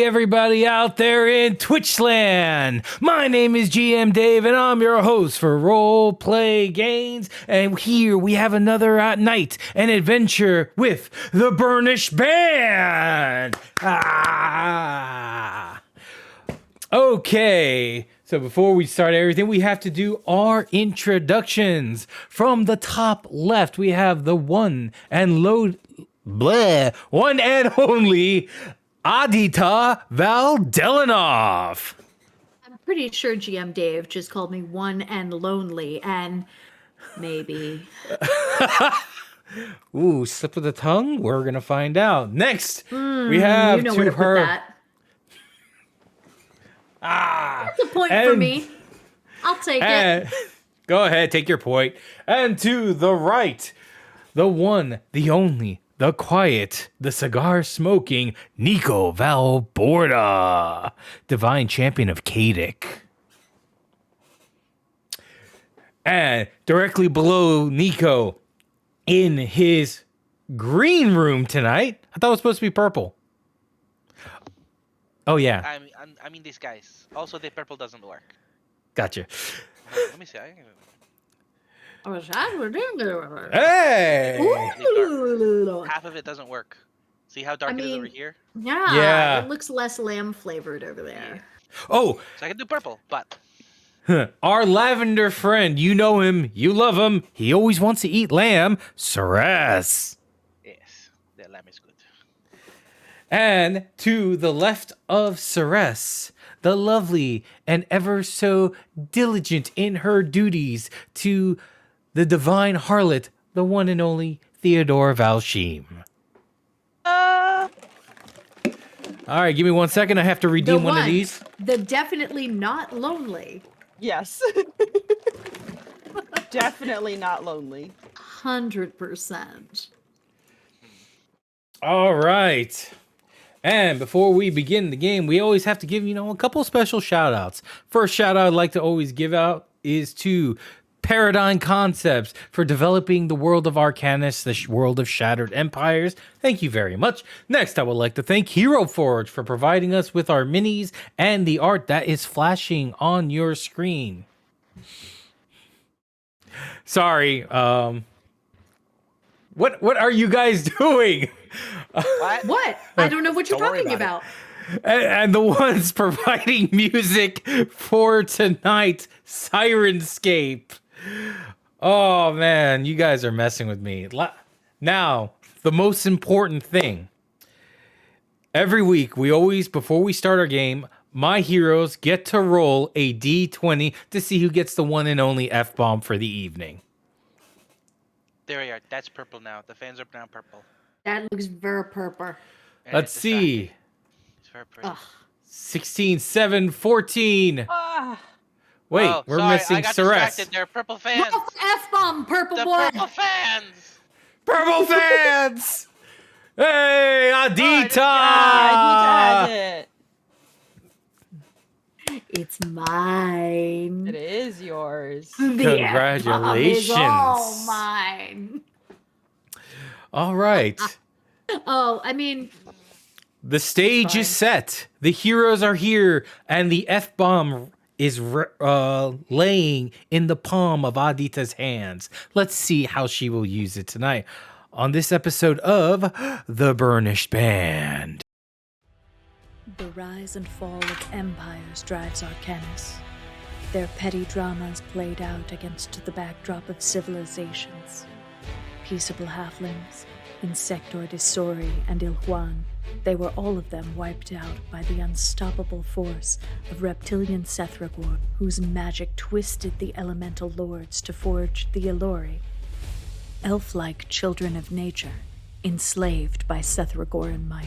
everybody out there in Twitchland. My name is GM Dave, and I'm your host for Role Play Games. And here we have another night and adventure with the Burnished Band. Okay, so before we start everything, we have to do our introductions. From the top left, we have the one and only Adita Valdelinoff. I'm pretty sure GM Dave just called me one and lonely, and maybe. Ooh, slip of the tongue? We're going to find out. Next, we have where to her. put that. That's a point for me. I'll take it. Go ahead, take your point. And to the right, the one, the only, the quiet, the cigar-smoking Nico Valborda, Divine Champion of Kadic. And directly below Nico, in his green room tonight, I thought it was supposed to be purple. Oh, yeah. I mean these guys. Also, the purple doesn't work. Gotcha. Let me see. Hey! Half of it doesn't work. See how dark it is over here? Yeah, it looks less lamb flavored over there. Oh! So I can do purple, but... Our lavender friend, you know him, you love him, he always wants to eat lamb, Ceres. Yes, the lamb is good. And to the left of Ceres, the lovely and ever so diligent in her duties to the divine harlot, the one and only Theodore Valshim. All right, give me 1 second. I have to redeem one of these. The definitely not lonely. Yes. Definitely not lonely. 100%. All right. And before we begin the game, we always have to give, a couple special shout outs. First shout out I'd like to always give out is to Paradigm Concepts for developing the world of Arcanis, the world of Shattered Empires. Thank you very much. Next, I would like to thank Hero Forge for providing us with our minis and the art that is flashing on your screen. Sorry, what are you guys doing? What? I don't know what you're talking about. And the ones providing music for tonight, Sirenscape. Oh man, you guys are messing with me. Now, the most important thing. Every week, before we start our game, my heroes get to roll a D20 to see who gets the one and only F-bomb for the evening. There we are. That's purple now. The fans are now purple. That looks very purple. And Let's see. It's very pretty. 16, 7, 14. Wait, we're missing I got Ceres. distracted. They're purple fans. F-bomb, purple The boy. purple fans. Purple fans! Hey, Adita! Adita has it. It's mine. It is yours. Congratulations. It's all mine. All right. Oh, I mean... The stage is set. The heroes are here, and the F-bomb is laying in the palm of Adita's hands. Let's see how she will use it tonight on this episode of The Burnished Band. The rise and fall of empires drives Arcanis. Their petty dramas played out against the backdrop of civilizations. Peaceable halflings, Insector de Sori and Ilhuan, they were all of them wiped out by the unstoppable force of reptilian Sethragor, whose magic twisted the elemental lords to forge the Elori. Elf-like children of nature, enslaved by Sethragoran might.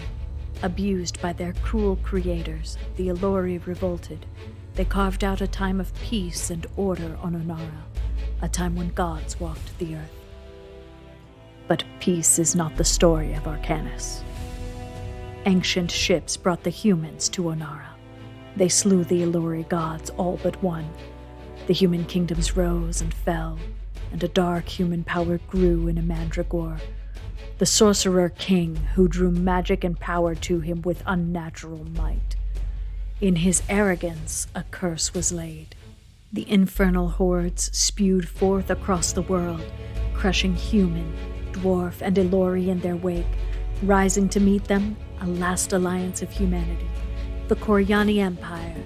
Abused by their cruel creators, the Elori revolted. They carved out a time of peace and order on Onara, a time when gods walked the earth. But peace is not the story of Arcanis. Ancient ships brought the humans to Onara. They slew the Elori gods, all but one. The human kingdoms rose and fell, and a dark human power grew in a mandragore. the sorcerer king who drew magic and power to him with unnatural might. In his arrogance, a curse was laid. The infernal hordes spewed forth across the world, crushing human, dwarf, and Elori in their wake, rising to meet them, a last alliance of humanity, the Koryani Empire,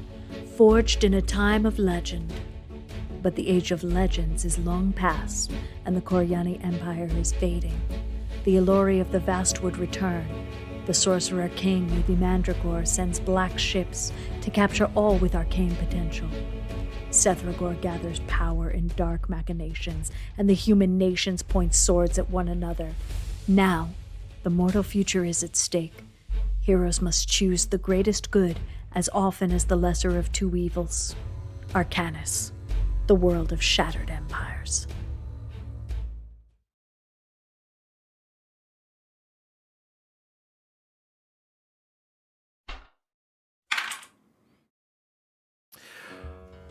forged in a time of legend. But the age of legends is long past, and the Koryani Empire is fading. The Elori of the Vast would return. The Sorcerer King, Lady Mandragore, sends black ships to capture all with arcane potential. Sethragor gathers power in dark machinations, and the human nations point swords at one another. Now, the mortal future is at stake. Heroes must choose the greatest good as often as the lesser of two evils. Arcanis, the world of shattered empires.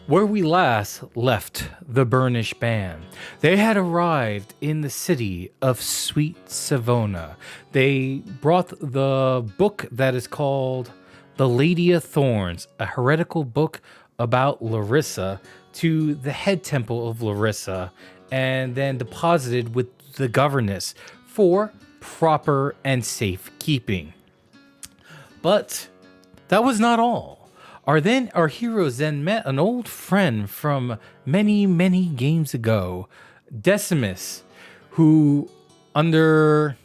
Where we last left the Burnished Band, they had arrived in the city of Sweet Savona. They brought the book that is called The Lady of Thorns, a heretical book about Larissa, to the head temple of Larissa, and then deposited with the governess for proper and safe keeping. But that was not all. Our heroes then met an old friend from many, many games ago, Decimus, who, under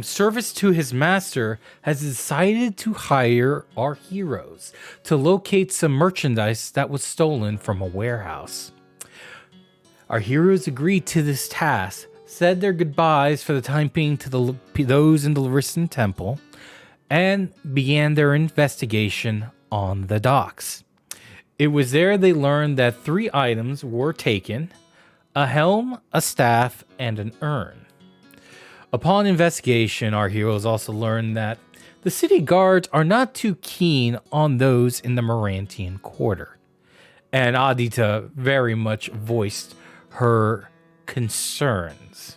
service to his master, has decided to hire our heroes to locate some merchandise that was stolen from a warehouse. Our heroes agreed to this task, said their goodbyes for the time being to those in the Larissan temple, and began their investigation on the docks. It was there they learned that 3 items were taken: a helm, a staff, and an urn. Upon investigation, our heroes also learned that the city guards are not too keen on those in the Morantian Quarter, and Adita very much voiced her concerns.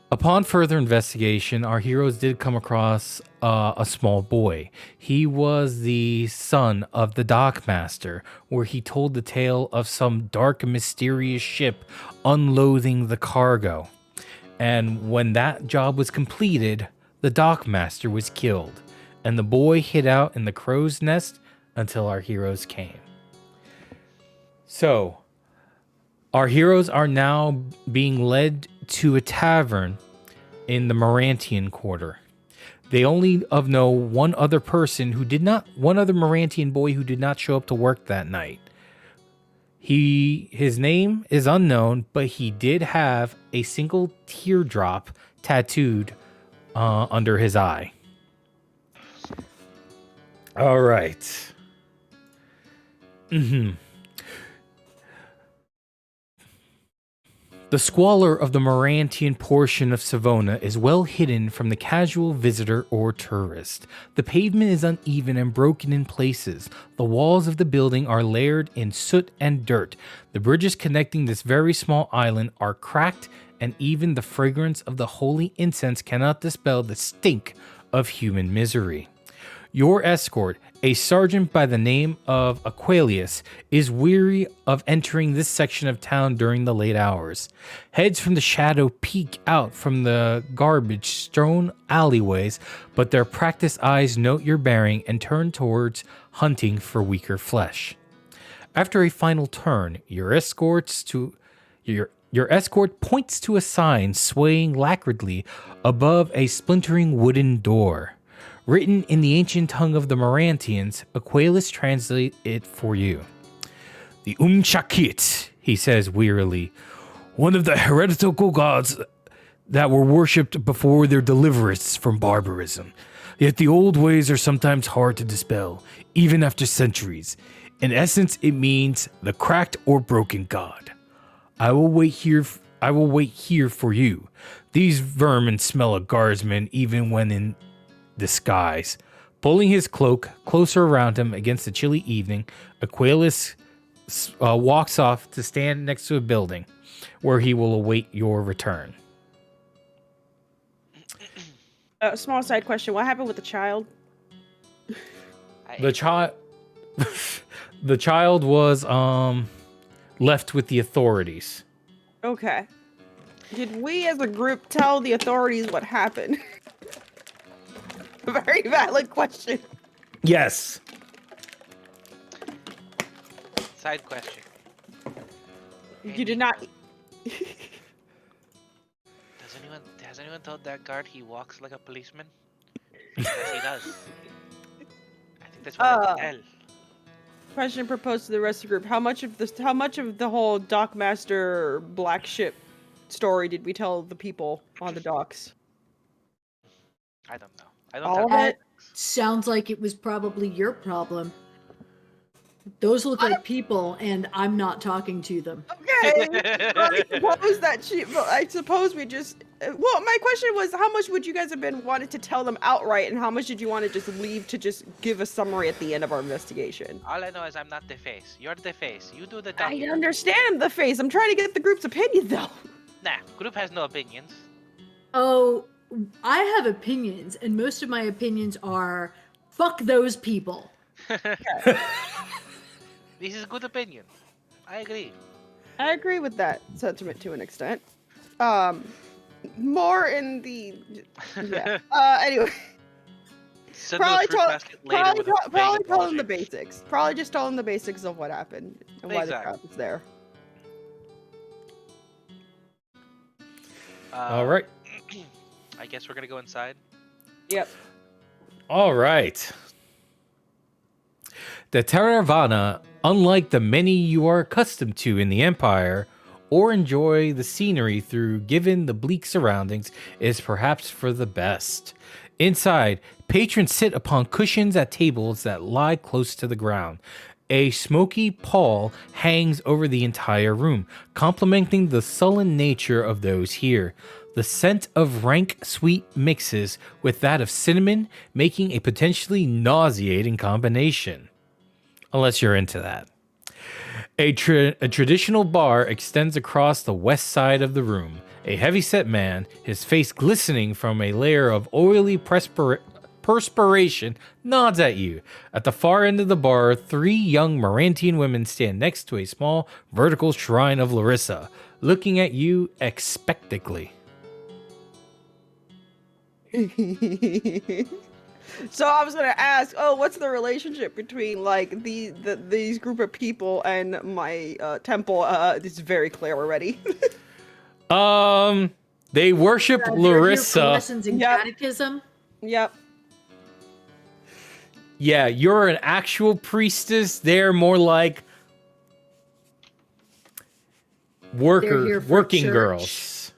Upon further investigation, our heroes did come across a small boy. He was the son of the dockmaster, where he told the tale of some dark and mysterious ship unloading the cargo. And when that job was completed, the dockmaster was killed, and the boy hid out in the crow's nest until our heroes came. So, our heroes are now being led to a tavern in the Morantian Quarter. They only know one other Morantian boy who did not show up to work that night. His name is unknown, but he did have a single teardrop tattooed under his eye. All right. The squalor of the Morantian portion of Savona is well hidden from the casual visitor or tourist. The pavement is uneven and broken in places. The walls of the building are layered in soot and dirt. The bridges connecting this very small island are cracked, and even the fragrance of the holy incense cannot dispel the stink of human misery. Your escort, a sergeant by the name of Aqualius, is weary of entering this section of town during the late hours. Heads from the shadow peek out from the garbage-strewn alleyways, but their practiced eyes note your bearing and turn towards hunting for weaker flesh. After a final turn, your escort points to a sign swaying lacqueredly above a splintering wooden door. Written in the ancient tongue of the Morantians, Aqualius translates it for you. The Umchakit, he says wearily, one of the heretical gods that were worshipped before their deliverance from barbarism. Yet the old ways are sometimes hard to dispel, even after centuries. In essence, it means the cracked or broken god. I will wait here for you. These vermin smell of guardsmen even when in disguise. Pulling his cloak closer around him against the chilly evening, Aqualius walks off to stand next to a building where he will await your return. A small side question. What happened with the child? The child, the child was left with the authorities. Okay. Did we as a group tell the authorities what happened? Very valid question. Yes. Side question. You did not. Has anyone told that guard he walks like a policeman? Yes, he does. I think that's what I can tell. Question proposed to the rest of the group. How much of the whole Dockmaster black ship story did we tell the people on the docks? I don't know. I don't All have of That it? sounds like it was probably your problem. Those look like people, and I'm not talking to them. Okay. I suppose we just. Well, my question was, how much would you guys have been wanted to tell them outright, and how much did you want to just leave to just give a summary at the end of our investigation? All I know is I'm not the face. You're the face. You do the I talking. understand the face. I'm trying to get the group's opinion, though. Nah, group has no opinions. Oh, I have opinions, and most of my opinions are fuck those people. This is a good opinion. I agree. I agree with that sentiment to an extent. More in the yeah. Anyway, Send probably the fruit basket later with a vague tell them apology. the basics. Probably just tell them the basics of what happened and why the Exactly. crowd was there. All right. I guess we're gonna go inside. Yep. All right. The Taravana, unlike the many you are accustomed to in the Empire, or enjoy the scenery through given the bleak surroundings, is perhaps for the best. Inside, patrons sit upon cushions at tables that lie close to the ground. A smoky pall hangs over the entire room, complementing the sullen nature of those here. The scent of rank sweet mixes with that of cinnamon, making a potentially nauseating combination. Unless you're into that. A traditional bar extends across the west side of the room. A heavy-set man, his face glistening from a layer of oily perspiration, nods at you. At the far end of the bar, 3 young Morantian women stand next to a small vertical shrine of Larissa, looking at you expectantly. So I was gonna ask, what's the relationship between like these group of people and my temple? It's very clear already. They worship They're here for Larissa. lessons in Yep. catechism. Yep. Yeah, you're an actual priestess. They're more like They're here for working church. girls.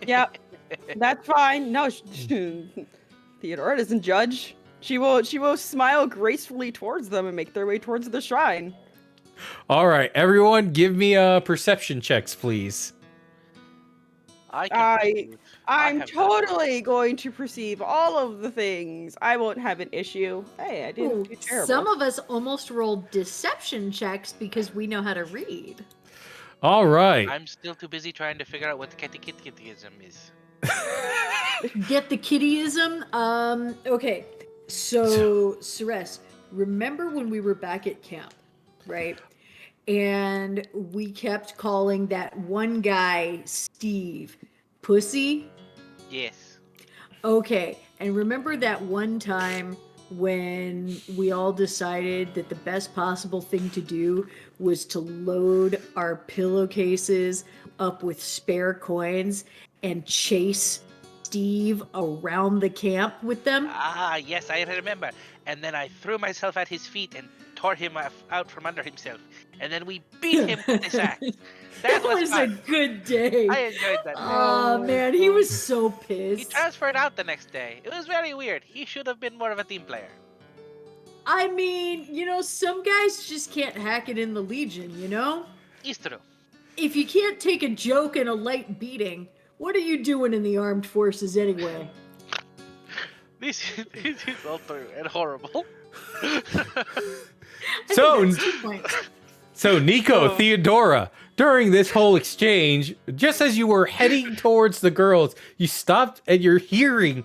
Yep. That's fine. No, Theodora doesn't judge. She will smile gracefully towards them and make their way towards the shrine. All right, everyone, give me perception checks, please. I'm have totally going to perceive all of the things. I won't have an issue. Hey, I didn't Ooh, do terrible. some of us almost rolled deception checks because we know how to read. All right. I'm still too busy trying to figure out what the catechism is. Get the kittyism? Okay. So, Ceres, remember when we were back at camp, right? And we kept calling that one guy, Steve, Pussy? Yes. Okay. And remember that one time when we all decided that the best possible thing to do was to load our pillowcases up with spare coins and chase Steve around the camp with them? Ah, yes, I remember. And then I threw myself at his feet and tore him out from under himself. And then we beat him with the sack. That was a fun. good day. I enjoyed that. Oh man, he was so He pissed. transferred out the next day. It was very weird. He should have been more of a team player. I mean, some guys just can't hack it in the Legion, It's true. If you can't take a joke and a light beating, what are you doing in the armed forces anyway? This is all true and horrible. So Nico, Theodora, during this whole exchange, just as you were heading towards the girls, you stopped and you're hearing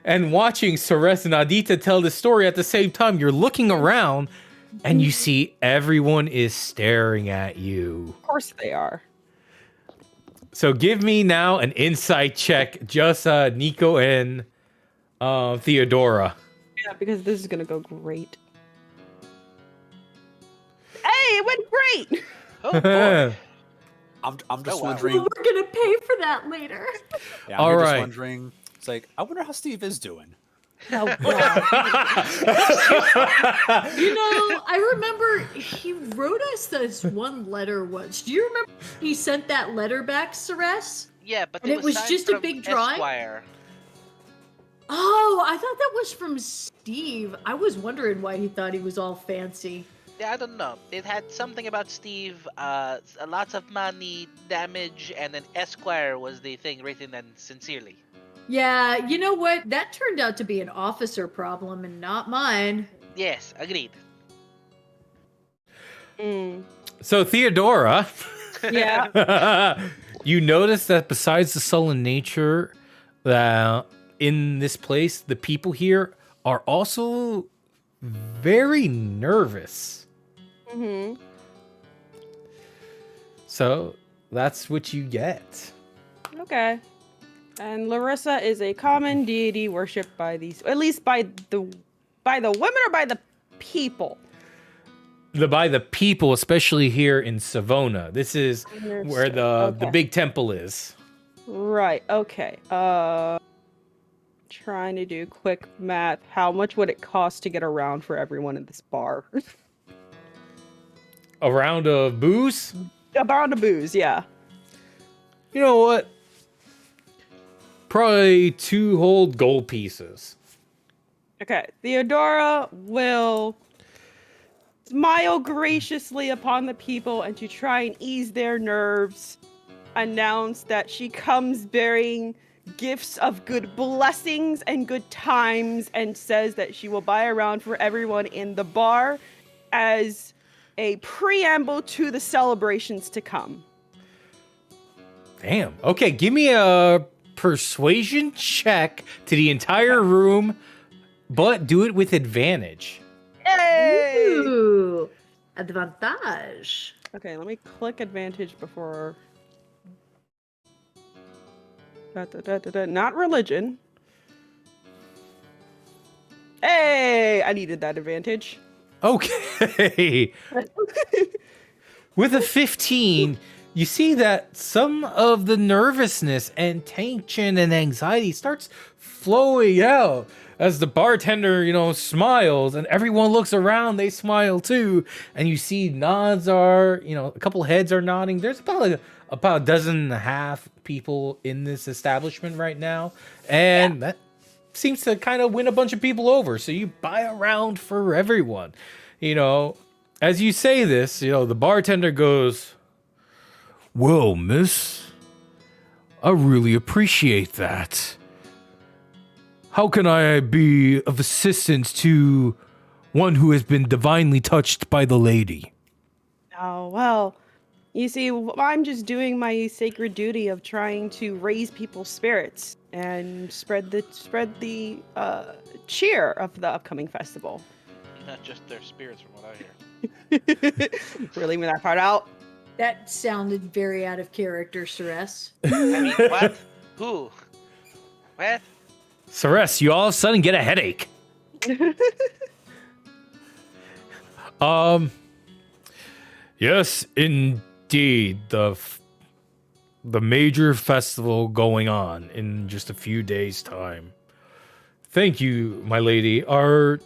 and watching Ceres and Adita tell the story at the same time. You're looking around and you see everyone is staring at you. Of course they are. So give me now an insight check, just Nico and Theodora. Yeah, because this is gonna go great. Hey, it went great. Oh boy. I'm just wow. wondering. We're gonna pay for that later. Yeah, All I'm right. just wondering. It's like, I wonder how Steve is doing. Oh, wow. I remember he wrote us this one letter once. Do you remember he sent that letter back, Ceres? Yeah, but And it was signed just a from big drawing? Esquire. Oh, I thought that was from Steve. I was wondering why he thought he was all fancy. Yeah, I don't know. It had something about Steve, lots of money, damage, and then Esquire was the thing written in sincerely. Yeah, you know what? That turned out to be an officer problem and not mine. Yes, agreed. So Theodora, Yeah. you notice that besides the sullen nature that in this place, the people here are also very nervous. Mm-hmm. So that's what you get. Okay. And Larissa is a common deity worshipped by these, at least by the women or by the people. By the people, especially here in Savona. This is where the big temple is. Right. Okay. Trying to do quick math. How much would it cost to get around for everyone in this bar? A round of booze? A round of booze, yeah. You know what? Probably 2 whole gold pieces. Okay. Theodora will smile graciously upon the people and to try and ease their nerves, announce that she comes bearing gifts of good blessings and good times, and says that she will buy a round for everyone in the bar as a preamble to the celebrations to come. Damn. Okay, give me a persuasion check to the entire room, but do it with advantage. Yay! Ooh, advantage. Okay, let me click advantage before. Not religion. Hey, I needed that advantage. Okay. With a 15, you see that some of the nervousness and tension and anxiety starts flowing out as the bartender, smiles, and everyone looks around, they smile too, and you see nods are, a couple heads are nodding. There's about a dozen and a half people in this establishment right now, and that seems to kind of win a bunch of people over. So you buy a round for everyone. As you say this, the bartender goes, "Well, miss, I really appreciate that. How can I be of assistance to one who has been divinely touched by the lady?" Oh, well, you see, I'm just doing my sacred duty of trying to raise people's spirits and spread the cheer of the upcoming festival. Not just their spirits, from what I hear. We're leaving that part out. That sounded very out of character, Ceres. I mean, what? Who? What? Ceres, you all of a sudden get a headache. Yes, indeed. The major festival going on in just a few days' time. Thank you, my lady. I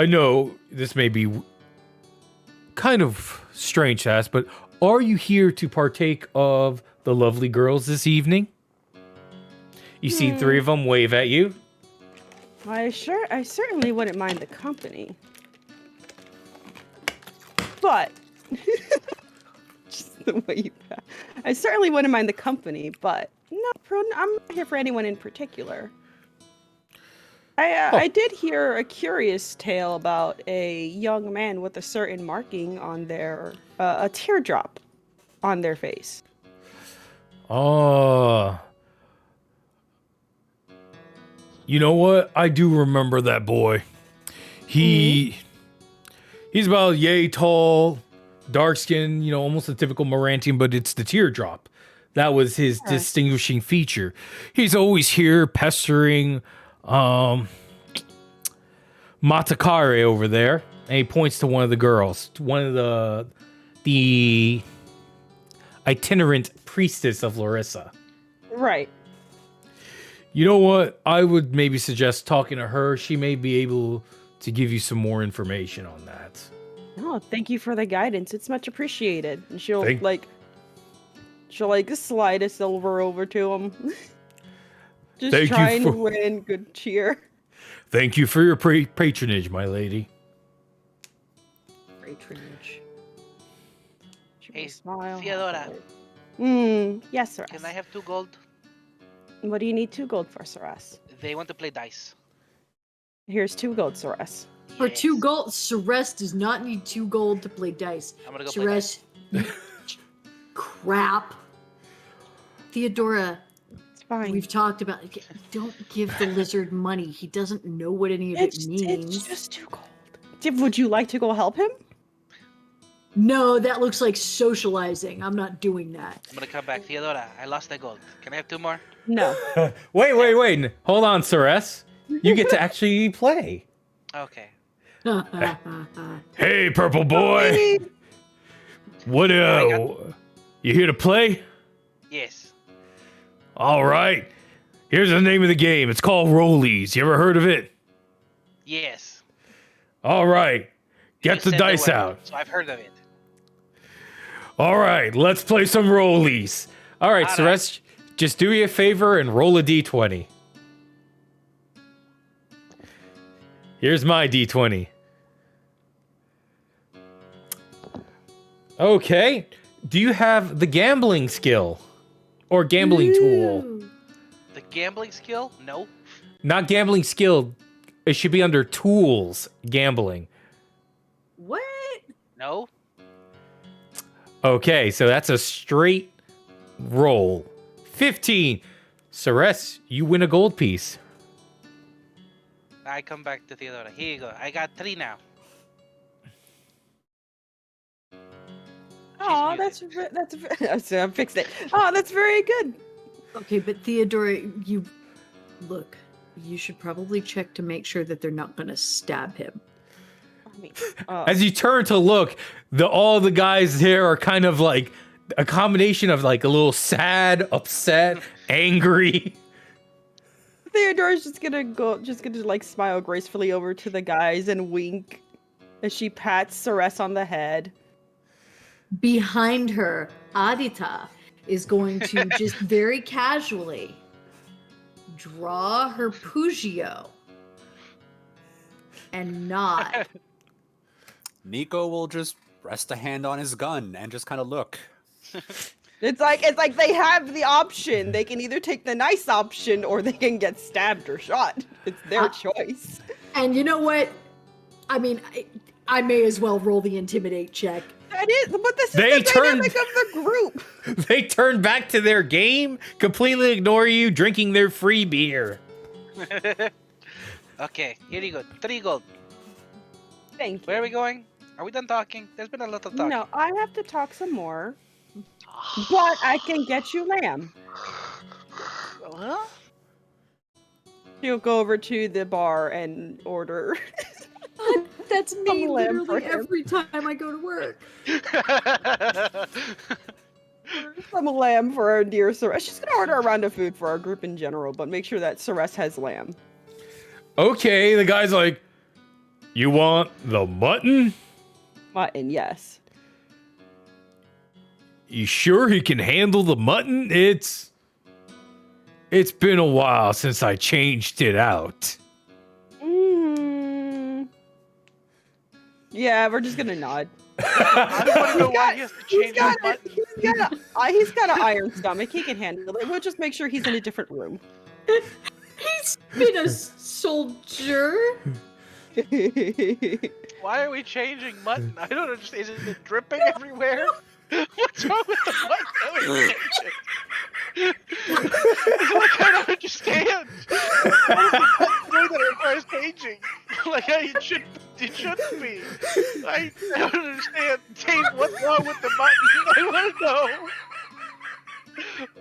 know this may be kind of strange to ask, but are you here to partake of the lovely girls this evening? You see 3 of them wave at you. I certainly wouldn't mind the company. But just the way you I certainly wouldn't mind the company, but I'm not here for anyone in particular. I did hear a curious tale about a young man with a certain marking on their a teardrop on their face. Oh. You know what? I do remember that boy. He's about yay tall, dark skin, almost a typical Morantian, but it's the teardrop. That was his distinguishing feature. He's always here pestering Matakare over there. And he points to one of the girls, one of the itinerant priestess of Larissa. Right. You know what? I would maybe suggest talking to her. She may be able to give you some more information on that. No, thank you for the guidance. It's much appreciated. And she'll Thank- slide a silver over to him. Just Thank you trying to for- win good cheer. Thank you for your patronage, my lady. Patronage. She Hey, will smile. Theodora. Yes, sir. Can I have 2 gold? What do you need 2 gold for, Saras? They want to play dice. Here's 2 gold, Saras. For Yes. 2 gold, Ceres does not need 2 gold to play dice. I'm gonna go play Ceres, crap. Theodora, It's fine. we've talked about. Don't give the lizard money. He doesn't know what any of it means. It's just 2 gold. Would you like to go help him? No, that looks like socializing. I'm not doing that. I'm gonna come back. Theodora, I lost the gold. Can I have 2 more? No. Wait. Hold on, Ceres. You get to actually play. Okay. Hey, purple boy. What, you here to play? Yes. All right. Here's the name of the game. It's called Rollies. You ever heard of it? Yes. All right. Get You the said dice word, out. So I've heard of it. All right. Let's play some Rollies. All right, All Ceres. Just do me a favor and roll a d20. Here's my d20. Okay. Do you have the gambling skill or gambling tool? Ooh. The gambling skill? No. Not gambling skill. It should be under tools, gambling. What? No. Okay, so that's a straight roll. 15. Ceres, you win a gold piece. I come back to Theodora. Here you go. I got 3 now. Oh, I'm fixed it. Oh, that's very good. Okay, but Theodora, you should probably check to make sure that they're not going to stab him. I mean, As you turn to look, all the guys there are kind of like a combination of like a little sad, upset, angry. Theodora's just gonna like smile gracefully over to the guys and wink as she pats Ceres on the head. Behind her, Adita is going to just very casually draw her Pugio and nod. Nico will just rest a hand on his gun and just kind of look. It's like they have the option. They can either take the nice option or they can get stabbed or shot. It's their choice. And you know what? I mean, I may as well roll the intimidate check. That is, but this is They the dynamic of the group. They turn back to their game, completely ignore you, drinking their free beer. Okay, here you go. 3 gold. Thank you. Where are we going? Are we done talking? There's been a lot of talking. No, I have to talk some more. But I can get you lamb. Huh? She'll go over to the bar and order That's me lamb for literally him. every time I go to work. some lamb for our dear Ceres. She's gonna order a round of food for our group in general, but make sure that Ceres has lamb. Okay, the guy's like, you want the mutton? Mutton, yes. You sure he can handle the mutton? It's been a while since I changed it out. Yeah, we're just gonna nod. I don't want to know why he has to change his button. He's got an iron stomach. He can handle it. We'll just make sure he's in a different room. He's been a soldier. Why are we changing mutton? I don't understand. Is it dripping everywhere? What's wrong with the mutton? That we changed it? I don't understand. What is the that requires paging? Like, it shouldn't be. I don't understand. Dave, what's wrong with the mutton? I want to know.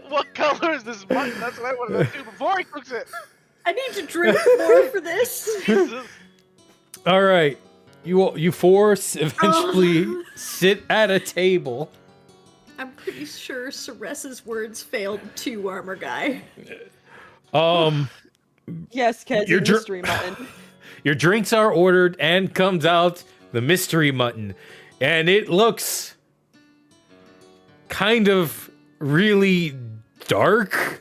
What color is this mutton? That's what I want to do before he cooks it. I need to drink more for this. Jesus. All right. You four eventually sit at a table. I'm pretty sure Ceres's words failed too, Armor Guy. Yes, Kez, Your dr- mystery mutton. Your drinks are ordered and comes out the mystery mutton. And it looks kind of really dark.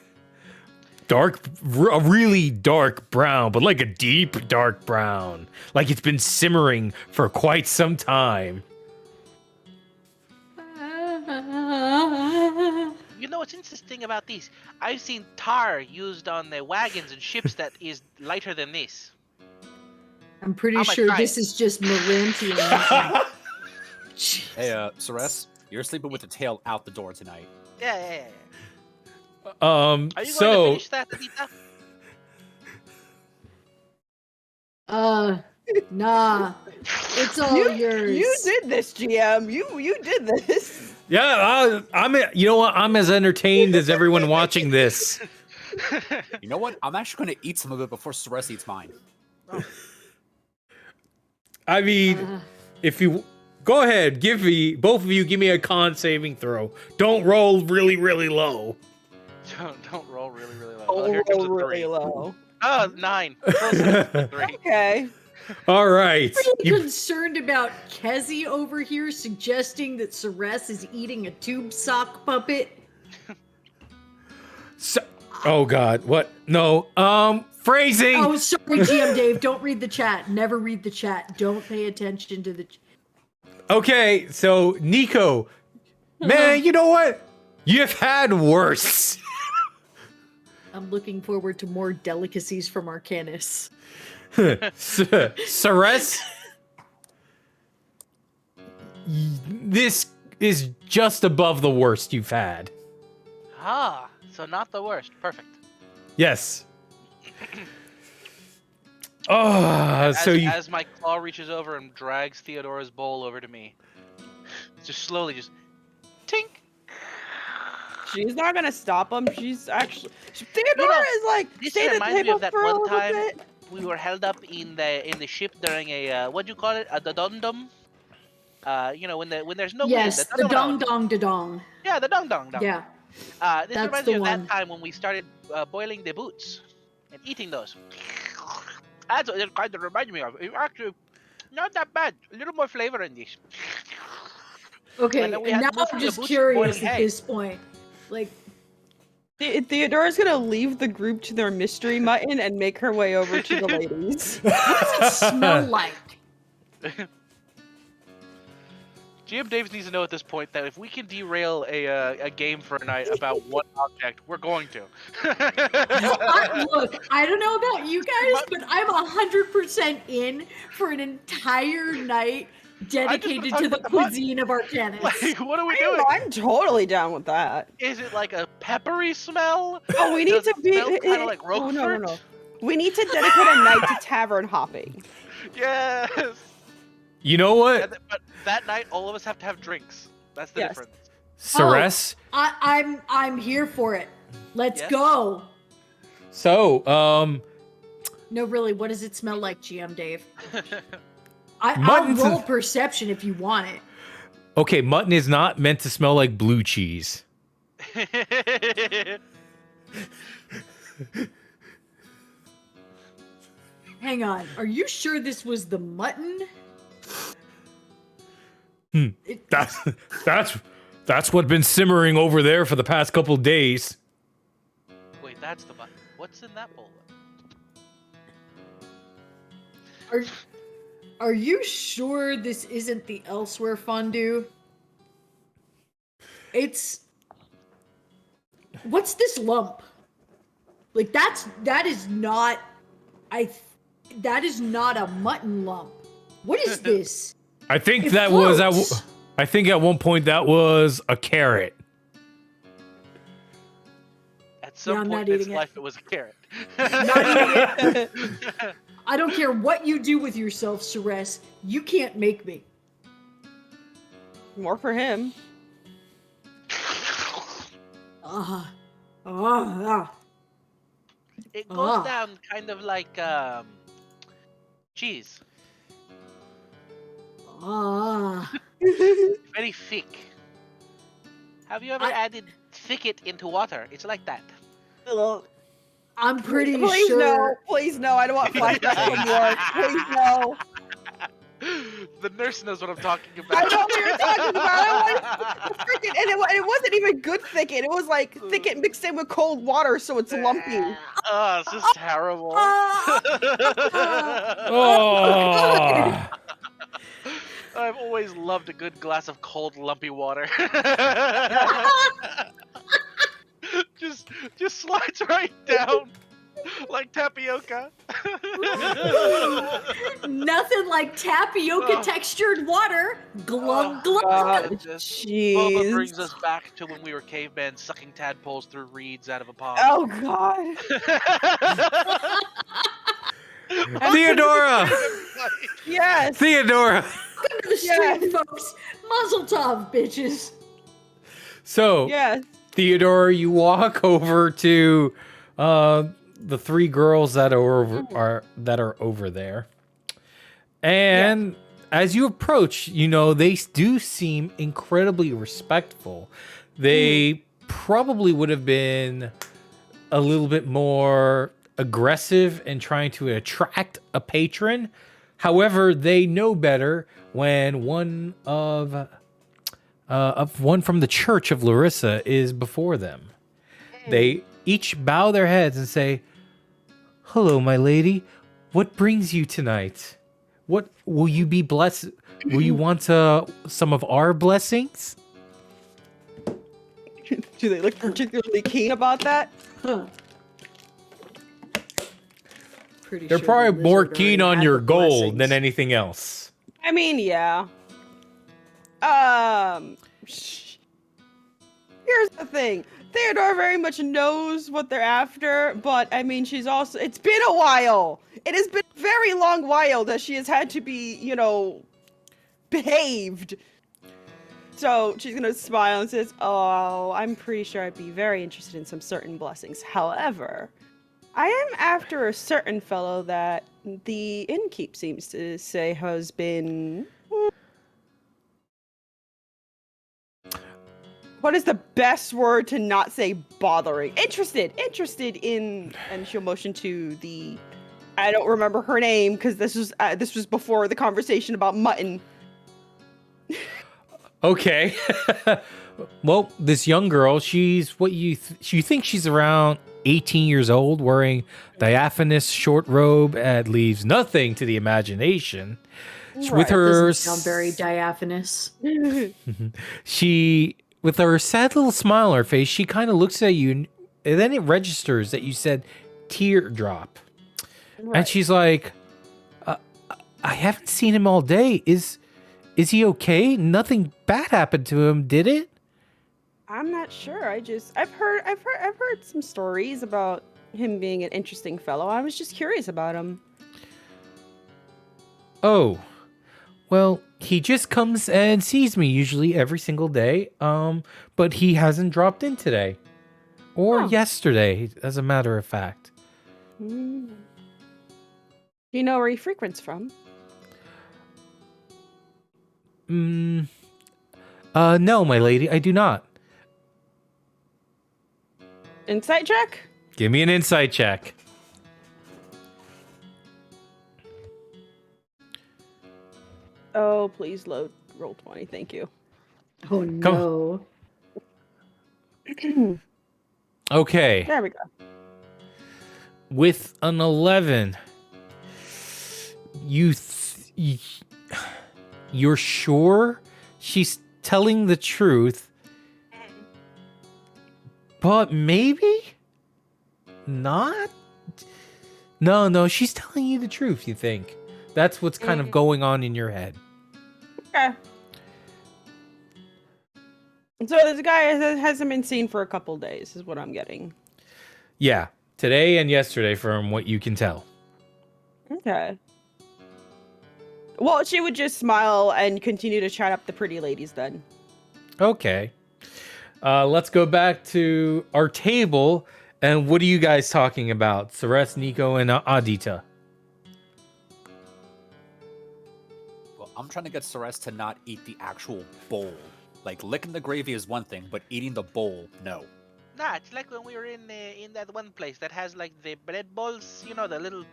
A really dark brown, but like a deep dark brown. Like it's been simmering for quite some time. You know what's interesting about these? I've seen tar used on the wagons and ships that is lighter than this. I'm pretty How sure much this is just Maranthian. Hey, Ceres, you're sleeping with the tail out the door tonight. Yeah. Are Are you going to finish that, Anita? Nah. It's all yours. You did this, GM. You did this. Yeah, you know what? I'm as entertained as everyone watching this. You know what? I'm actually going to eat some of it before Ceres eats mine. I mean, if you go ahead, both of you give me a con saving throw. Don't roll really, really low. Don't roll really, really low. Oh, here comes a really 3. low. Oh, 9. Close enough to 3. Okay. All right. Pretty concerned about Kezi over here suggesting that Ceres is eating a tube sock puppet. Oh God, what? No. Phrasing. Oh, sorry, GM Dave. Don't read the chat. Never read the chat. Don't pay attention to the. Okay, so Nico, man, you know what? You've had worse. I'm looking forward to more delicacies from Arcanis. Ceres, this is just above the worst you've had. Ah, so not the worst. Perfect. Yes. Oh, As my claw reaches over and drags Theodora's bowl over to me, just slowly, just tink. She's not gonna stop him. She's actually Theodora is like This stay at the reminds me table of that for a one little time bit. we were held up in the ship during a what do you call it? A dodondom. You know when there's no Yes, wind. the dong dong da dong. Yeah, the dong dong dong. Yeah. This that's reminds the me of one. that time when we started boiling the boots and eating those. That's what it kind of reminds me of. It's actually not that bad. A little more flavor in this. Okay, And then we and had now most I'm of the just boots curious boiling at hay. this point. Like, Theodora's gonna leave the group to their mystery mutton and make her way over to the ladies. what does it smell like? GM Davis needs to know at this point that if we can derail a game for a night about one object, we're going to. Look, I don't know about you guys, but I'm 100% in for an entire night dedicated talk to the about the mutton. cuisine of Arcanis. Like, what are we doing? I'm totally down with that. Is it like a peppery smell? Oh, we need Does to it be smell kind of like oh, Roquefort? no. We need to dedicate a night to tavern hopping. Yes. you know what, But that night, all of us have to have drinks. That's the Yes. difference. Ceres? I'm here for it. Let's Yes? go. So, No, really, what does it smell like, GM Dave? I'll Mutton's roll a- perception if you want it. okay, mutton is not meant to smell like blue cheese. Hang on. Are you sure this was the mutton? That's what's been simmering over there for the past couple days. Wait, that's the button. What's in that bowl? Are you sure this isn't the elsewhere fondue? What's this lump? Like that is not a mutton lump. What is this? I think It that was floats. I think at one point that was a carrot. some Yeah, I'm point not in its eating it. life, it was a carrot. Not eating it. I don't care what you do with yourself, Ceres. You can't make me. More for him. Ah. It goes Ah. down kind of like cheese, Ah. very thick. Have you ever I- added thicket into water? It's like that. I'm pretty Please sure. no. Please no. I don't want flashbacks from work. Please no. The nurse knows what I'm talking I about. know what you're talking about. I want thicket, and it wasn't even good thicket. It was like thicket mixed in with cold water, so it's lumpy. Oh, it's just terrible. Ah. Oh. I've always loved a good glass of cold, lumpy water. just slides right down like tapioca. Nothing like tapioca Oh. textured water. Glug Oh, glug. It just Boba Jeez. brings us back to when we were cavemen sucking tadpoles through reeds out of a pond. Oh God. Theodora! Yes. Theodora! Welcome to the street, folks. Muzzle top, bitches. So, Yes. Theodora, you walk over to the three girls that are over there. And as you approach, they do seem incredibly respectful. They probably would have been a little bit more aggressive in trying to attract a patron. However, they know better when one from the Church of Larissa is before them. They each bow their heads and say, "Hello, my lady. What brings you tonight? What will you be blessed? Will you want some of our blessings?" Do they look particularly keen about that? Huh. Pretty They're sure probably the more lizard keen already on had your the gold than blessings. anything else. I mean, yeah. Here's the thing. Theodore very much knows what they're after, but I mean, it's been a while. It has been a very long while that she has had to be, behaved. So she's gonna smile and says, "Oh, I'm pretty sure I'd be very interested in some certain blessings. However, I am after a certain fellow that the innkeep seems to say has been... What is the best word to not say bothering? Interested in," and she'll motion to the... I don't remember her name because this was before the conversation about mutton. Okay. Well, this young girl, she's what you think she's around 18 years old, wearing diaphanous short robe and leaves nothing to the imagination. Right. With her Doesn't sound very diaphanous. she with her sad little smile on her face, she kind of looks at you, and then it registers that you said teardrop. And she's like, I haven't seen him all day. Is he okay? Nothing bad happened to him, did it? I'm not sure. I've heard some stories about him being an interesting fellow. I was just curious about him. Oh, well, he just comes and sees me usually every single day. But he hasn't dropped in today or yesterday, as a matter of fact. Do you know where he frequents from? No, my lady, I do not. Insight check? Give me an insight check. Oh, please load. Roll 20. Thank you. Oh no. Okay. There we go. With an 11, you're sure she's telling the truth, but maybe not? No, she's telling you the truth, you think. That's what's kind of going on in your head. Okay. So this guy hasn't been seen for a couple days, is what I'm getting. Yeah, today and yesterday, from what you can tell. Okay. Well, she would just smile and continue to chat up the pretty ladies then. Okay. Let's go back to our table. And what are you guys talking about? Ceres, Nico, and Adita. Well, I'm trying to get Ceres to not eat the actual bowl. Like, licking the gravy is one thing, but eating the bowl, no. Nah, it's like when we were in that one place that has like the bread balls, you know, the little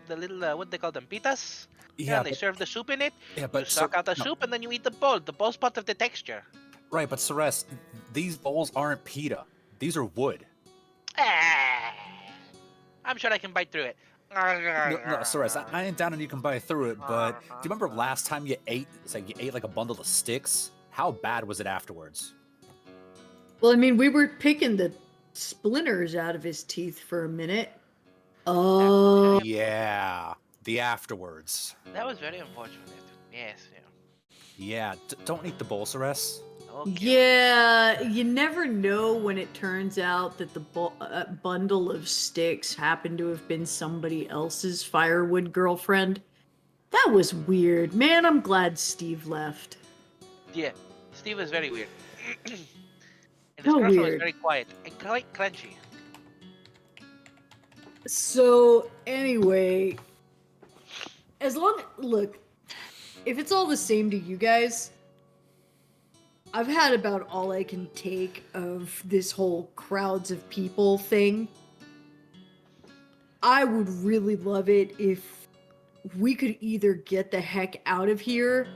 what they call them, pitas. Yeah, and they serve the soup in it. Yeah, You but suck out the soup and then you eat the bowl. The bowl's part of the texture. Right, but Ceres, these bowls aren't pita. These are wood. Ah, I'm sure I can bite through it. No, Ceres, I ain't down and you can bite through it, but do you remember last time you ate? It's like you ate like a bundle of sticks. How bad was it afterwards? Well, I mean, we were picking the splinters out of his teeth for a minute. Oh, Yeah, the afterwards. That was very unfortunate. Yes, Yeah, don't eat the bowl, Ceres. Okay. yeah. You never know when it turns out that the bundle of sticks happened to have been somebody else's firewood girlfriend. That was weird. Man, I'm glad Steve left. Yeah, Steve was very weird. And his How girlfriend was weird. very quiet and quite crunchy. So, anyway, look, if it's all the same to you guys, I've had about all I can take of this whole crowds of people thing. I would really love it if we could either get the heck out of here,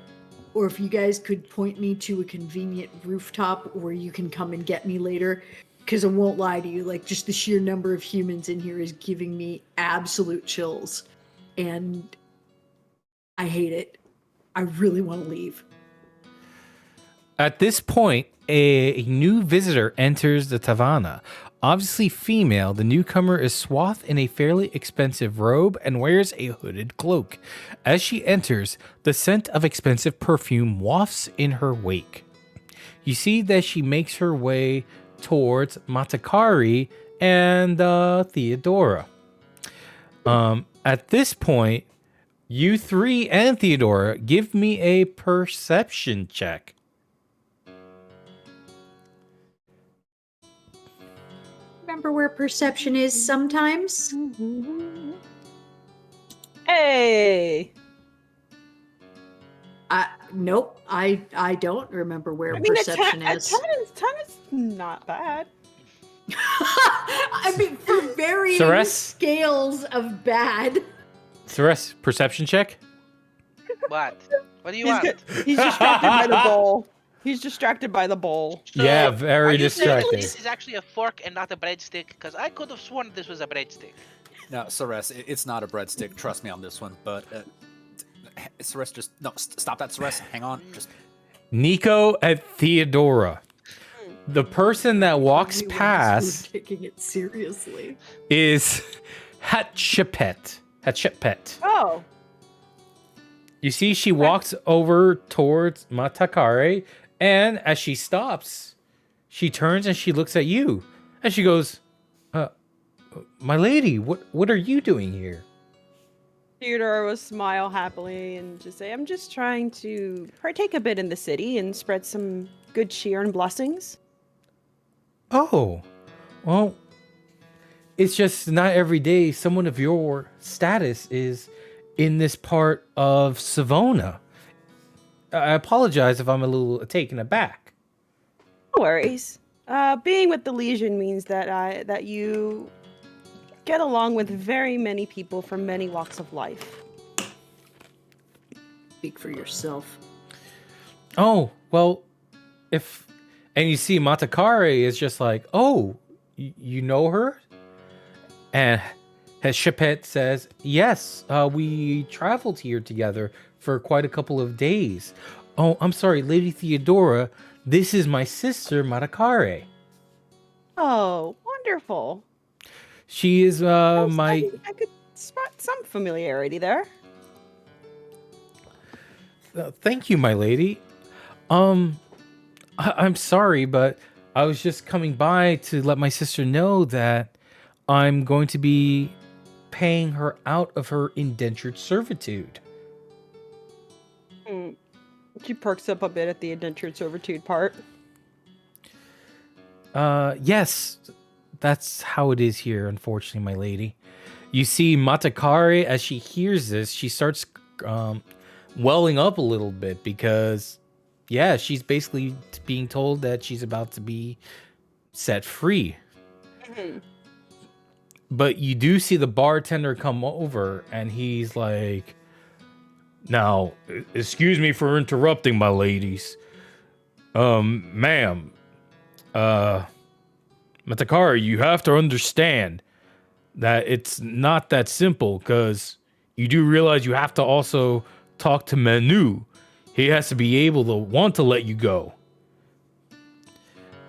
or if you guys could point me to a convenient rooftop where you can come and get me later. Because I won't lie to you, like, just the sheer number of humans in here is giving me absolute chills. And I hate it. I really want to leave. At this point, a new visitor enters the taverna. Obviously female, the newcomer is swathed in a fairly expensive robe and wears a hooded cloak. As she enters, the scent of expensive perfume wafts in her wake. You see that she makes her way towards Matakari and Theodora. At this point, you three and Theodora, give me a perception check. Remember where perception is sometimes? Hey! Nope, I don't remember where I mean, perception a is. 10 is not bad. I mean, for varying Ceres? scales of bad. Ceres, perception check? What? What do you want? He's distracted by the bowl. He's distracted by the bowl. So, Yeah, are very you saying distracting. This is actually a fork and not a breadstick, because I could have sworn this was a breadstick. No, Ceres, it's not a breadstick. Trust me on this one. But Ceres, just no, stop that, Ceres. Hang on, just Nico and Theodora. The person that walks Everyone past is taking it seriously. is Hatshepet. Hatshepet. Oh. You see, she walks over towards Matakare, and as she stops, she turns and she looks at you, and she goes, "My lady, what are you doing here?" Theodore will smile happily and just say, I'm just trying to partake a bit in the city and spread some good cheer and blessings. Oh, well, it's just not every day someone of your status is in this part of Savona. I apologize if I'm a little taken aback. No worries. Being with the Legion means that you get along with very many people from many walks of life. Speak for yourself. Oh, well, and you see Matakare is just like, "Oh, you know her?" And Hatshepet says, "Yes, we traveled here together for quite a couple of days. Oh, I'm sorry, Lady Theodora, this is my sister, Matakare. Oh, wonderful. She is my... I could spot some familiarity there. Thank you, my lady. I'm sorry, but I was just coming by to let my sister know that I'm going to be paying her out of her indentured servitude. She perks up a bit at the indentured servitude part. Yes, that's how it is here, unfortunately, my lady. You see, Matakari, as she hears this, she starts welling up a little bit because, yeah, she's basically being told that she's about to be set free. But you do see the bartender come over, and he's like, "Now, excuse me for interrupting, my ladies. Ma'am, Matakari, you have to understand that it's not that simple, because you do realize you have to also talk to Manu. He has to be able to want to let you go."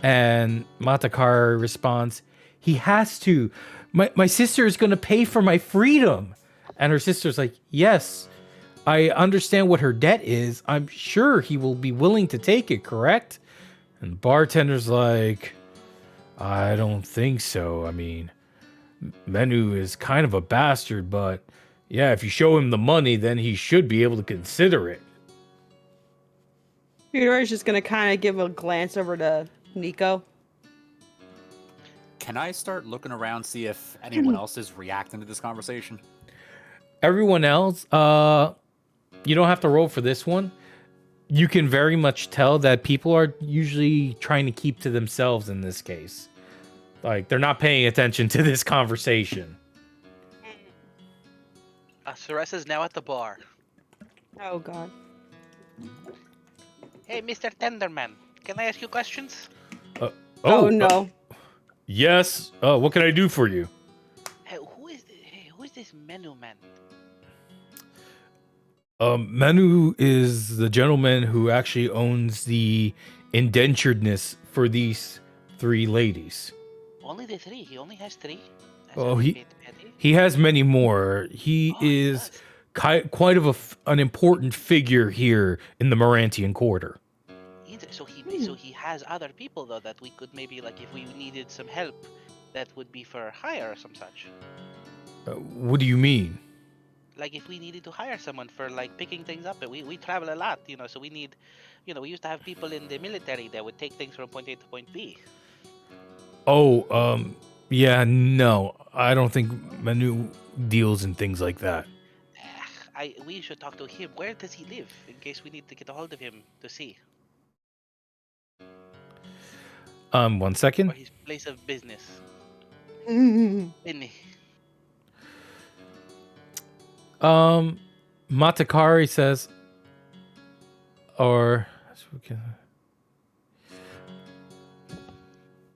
And Matakari responds, "He has to. My sister is going to pay for my freedom." And her sister's like, "Yes, I understand what her debt is. I'm sure he will be willing to take it, correct?" And the bartender's like, "I don't think so. I mean, Menu is kind of a bastard, but yeah, if you show him the money, then he should be able to consider it." Theodore's just gonna kind of give a glance over to Nico. Can I start looking around, see if anyone else is reacting to this conversation? Everyone else, you don't have to roll for this one. You can very much tell that people are usually trying to keep to themselves in this case. Like, they're not paying attention to this conversation. Ceres is now at the bar. Oh god. Hey, Mr. Tenderman, can I ask you questions? Oh no. Yes. What can I do for you? Hey, who is this Menu man? Manu is the gentleman who actually owns the indenturedness for these three ladies. Only the three. He only has three. That's Oh, a he bit petty. he has many more. He He is does. quite of an important figure here in the Morantian Quarter. So he has other people though that we could maybe, like, if we needed some help, that would be for hire or some such. What do you mean? Like if we needed to hire someone for like picking things up, we travel a lot, so we need, we used to have people in the military that would take things from point A to point B. Oh, yeah, no, I don't think Manu deals in things like that. We should talk to him. Where does he live? In case we need to get a hold of him to see. 1 second. Or his place of business. Benny. Matakari says, or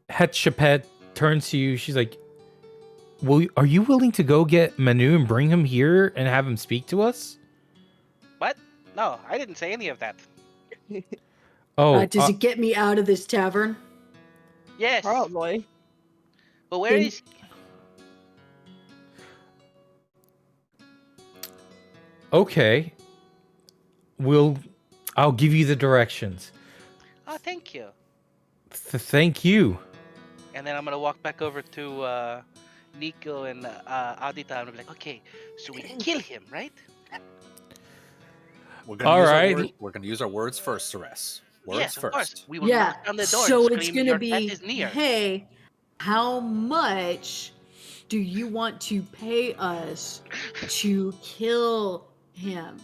Hetshepet turns to you. She's like, are you willing to go get Manu and bring him here and have him speak to us? What? No, I didn't say any of that. Oh, Does it get me out of this tavern? Yes. Probably. But where is he? Okay. I'll give you the directions. Oh, thank you. Thank you. And then I'm gonna walk back over to Nico and Adita and be like, okay, so we kill him, right? We're All right. We're gonna use our words first, Ceres. Words Yes, of first. course. We will Yeah. knock on the door. So and it's scream, gonna "Your be, death is near." hey, how much do you want to pay us to kill him?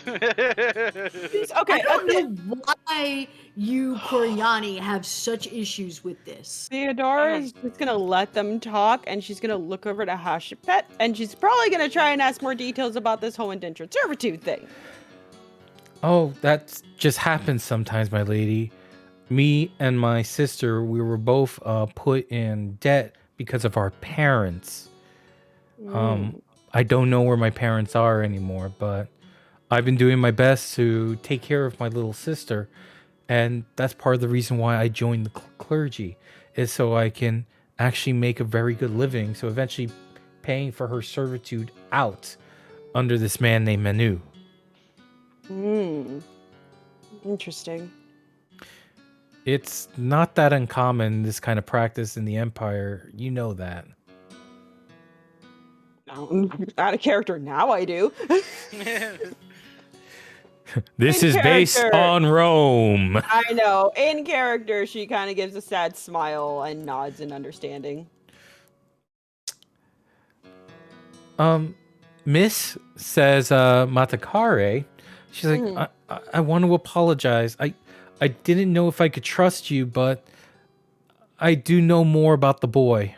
Okay. I don't know why you, Coriani, have such issues with this. Theodora is just gonna let them talk, and she's gonna look over to Hashipet, and she's probably gonna try and ask more details about this whole indentured servitude thing. Oh, that just happens sometimes, my lady. Me and my sister, we were both put in debt because of our parents. I don't know where my parents are anymore, but I've been doing my best to take care of my little sister. And that's part of the reason why I joined the clergy, is so I can actually make a very good living. So eventually paying for her servitude out under this man named Manu. Interesting. It's not that uncommon, this kind of practice in the Empire. You know that. Out of character now, I do. This In is based character. on Rome. I know. In character, she kind of gives a sad smile and nods in understanding. Miss says, Matakare, she's like, I want to apologize. I didn't know if I could trust you, but I do know more about the boy.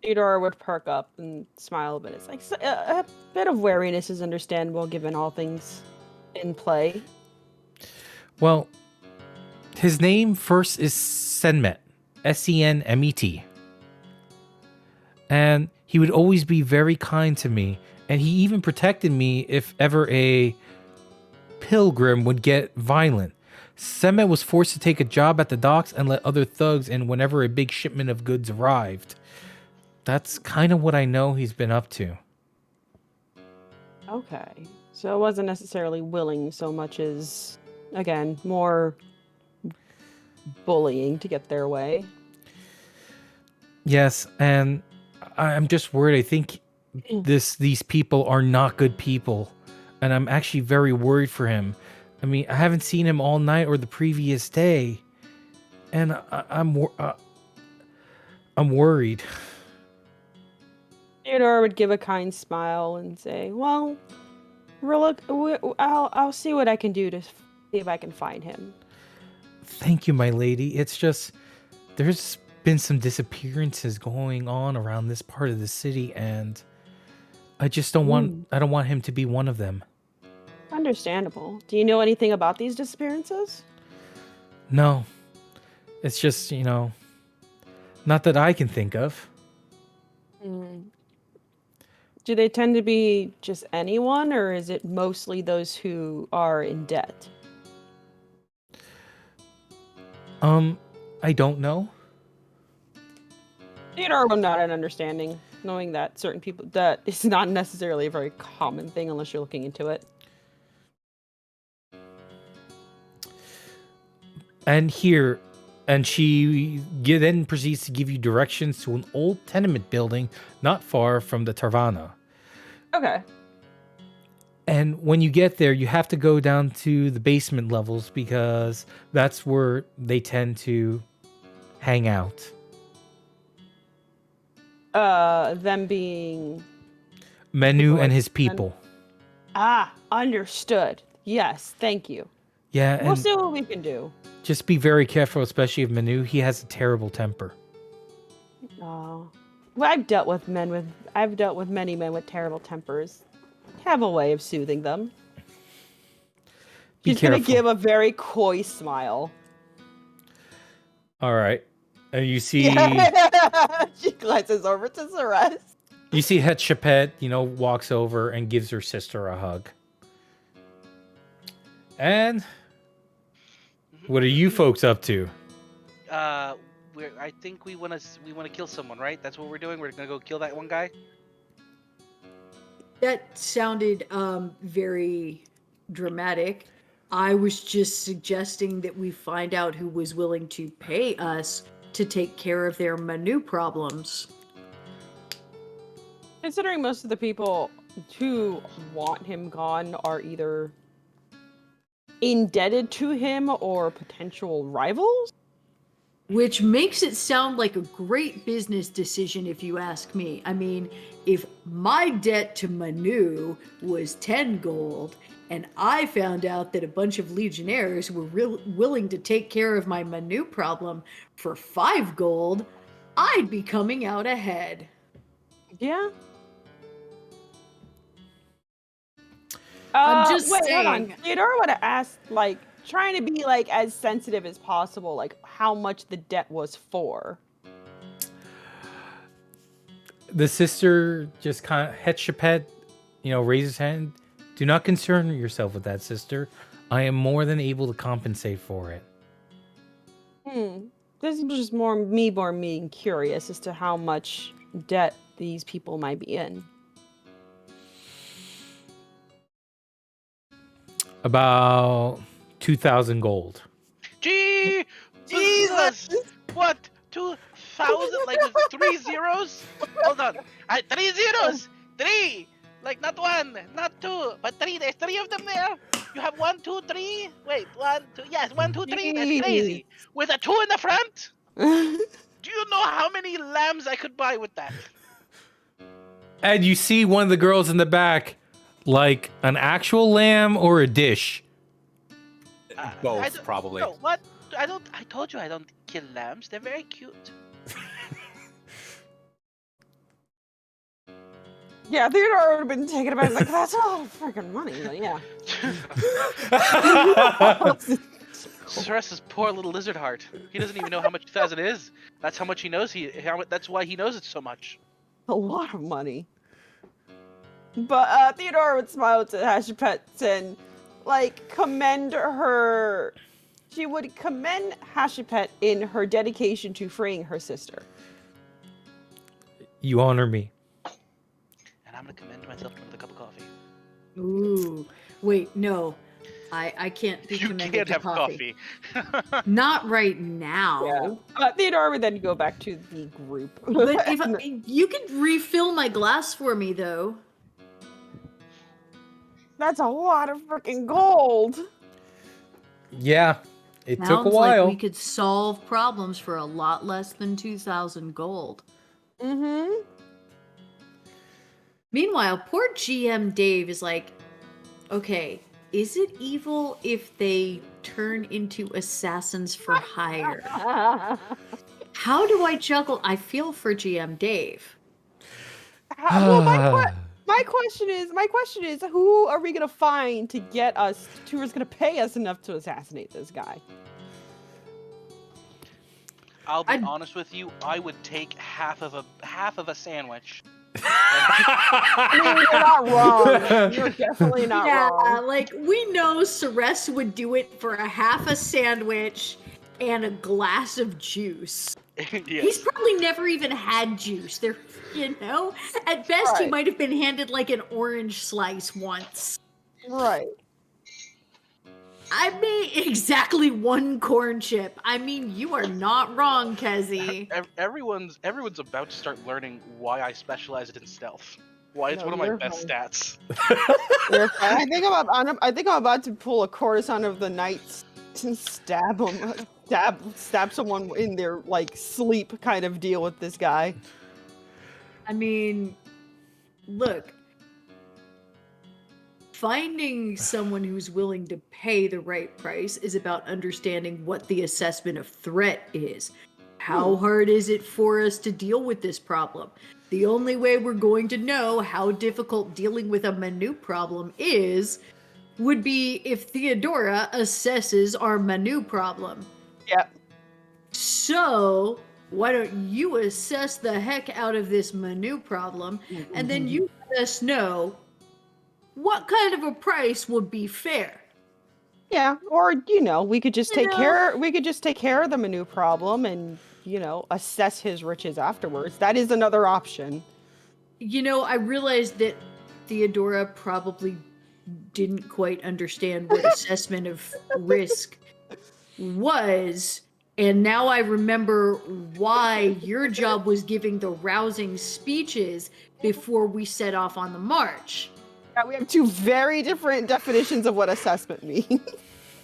Theodora would perk up and smile a bit. It's like a bit of wariness is understandable given all things in play. Well, his name first is Senmet, Senmet. And he would always be very kind to me, and he even protected me if ever a pilgrim would get violent. Senmet was forced to take a job at the docks and let other thugs in whenever a big shipment of goods arrived. That's kind of what I know he's been up to. Okay. So it wasn't necessarily willing so much as, again, more bullying to get their way. Yes, and I'm just worried. I think these people are not good people, and I'm actually very worried for him. I mean, I haven't seen him all night or the previous day, and I'm worried. Theodora would give a kind smile and say, "Well, I'll see what I can do to see if I can find him." Thank you, my lady. It's just there's been some disappearances going on around this part of the city, and I just don't want I don't want him to be one of them. Understandable. Do you know anything about these disappearances? No. It's just, not that I can think of. Do they tend to be just anyone, or is it mostly those who are in debt? I don't know. Theodora would not an understanding, knowing that certain people, that is not necessarily a very common thing unless you're looking into it. And she then proceeds to give you directions to an old tenement building not far from the Tarvana. Okay. And when you get there, you have to go down to the basement levels because that's where they tend to hang out. Them being... Menu and his people. Understood. Yes, thank you. Yeah, We'll see what we can do. Just be very careful, especially of Manu. He has a terrible temper. Oh. Well, I've dealt with many men with terrible tempers. Have a way of soothing them. She's gonna give a very coy smile. All right. And you see... She glances over to Ceres. You see Hetshepet, walks over and gives her sister a hug. And... what are you folks up to? I think we want to kill someone, right? That's what we're doing. We're gonna go kill that one guy. That sounded very dramatic. I was just suggesting that we find out who was willing to pay us to take care of their Manu problems. Considering most of the people who want him gone are either indebted to him or potential rivals? Which makes it sound like a great business decision if you ask me. I mean, if my debt to Manu was 10 gold, and I found out that a bunch of legionnaires were willing to take care of my Manu problem for 5 gold, I'd be coming out ahead. Yeah. I'm just wait, saying. Hold on. Theodora would have asked, trying to be, as sensitive as possible, how much the debt was for. The sister just kind of, Hetshepet, raises hand. Do not concern yourself with that, sister. I am more than able to compensate for it. This is just more being curious as to how much debt these people might be in. About 2,000 gold. Jesus! What? 3,000, like with 3 zeros? Hold on. 3 zeros! 3! Like, not 1, not 2, but 3. There's 3 of them there. You have 1, 2, 3. Wait, 1, 2. Yes, 1, 2, 3. That's crazy. With a 2 in the front? Do you know how many lambs I could buy with that? And you see one of the girls in the back, like an actual lamb or a dish. Both, probably. No, what? I told you I don't kill lambs. They're very cute. Yeah, Theodore would have been taken aback. Like, that's all freaking money. Like, yeah. Ceres's poor little lizard heart. He doesn't even know how much 2,000 is. That's how much he knows. That's why he knows it so much. A lot of money. But Theodore would smile to Hashipet and, like, commend her. She would commend Hashipet in her dedication to freeing her sister. You honor me. And I'm gonna commend myself with a cup of coffee. Ooh, wait, no, I can't be You commended can't to have coffee. coffee. Not right now. Theodore would then go back to the group. But if you could refill my glass for me, though. That's a lot of freaking gold. Yeah, it took a Sounds while. like we could solve problems for a lot less than 2,000 gold. Mm-hmm. Meanwhile, poor GM Dave is like, okay, is it evil if they turn into assassins for hire? How do I juggle? I feel for GM Dave. Well, my question is, who are we gonna find to get us? Who is gonna pay us enough to assassinate this guy? I'll be honest with you. I would take half of a sandwich. I mean, you're not wrong. You're definitely not wrong. Yeah, like we know Ceres would do it for a half a sandwich and a glass of juice. Yes. He's probably never even had juice. There, at best he Right. might have been handed like an orange slice once. Right. I made exactly one corn chip. I mean, you are not wrong, Kezi. Everyone's about to start learning why I specialize in stealth. Why it's No, one of my you're best fine. stats. You're fine. I think I'm about to pull a courtesan of the night to stab someone in their like sleep kind of deal with this guy. I mean, look, finding someone who's willing to pay the right price is about understanding what the assessment of threat is. How hard is it for us to deal with this problem? The only way we're going to know how difficult dealing with a Manu problem would be if Theodora assesses our Manu problem. Yep. So, why don't you assess the heck out of this Manu problem, and then you let us know what kind of a price would be fair. Yeah, or we could just take care of the Manu problem and assess his riches afterwards. That is another option. I realized that Theodora probably didn't quite understand what assessment of risk was, and now I remember why your job was giving the rousing speeches before we set off on the march. Yeah, we have two very different definitions of what assessment means.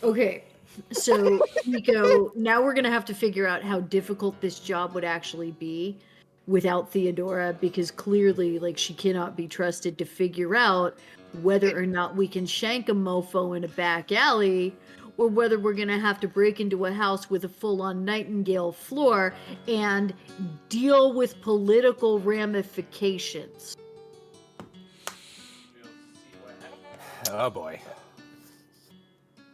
Okay, so Nico, now we're gonna have to figure out how difficult this job would actually be without Theodora, because clearly, she cannot be trusted to figure out whether or not we can shank a mofo in a back alley, or whether we're gonna have to break into a house with a full-on Nightingale floor and deal with political ramifications. Oh boy.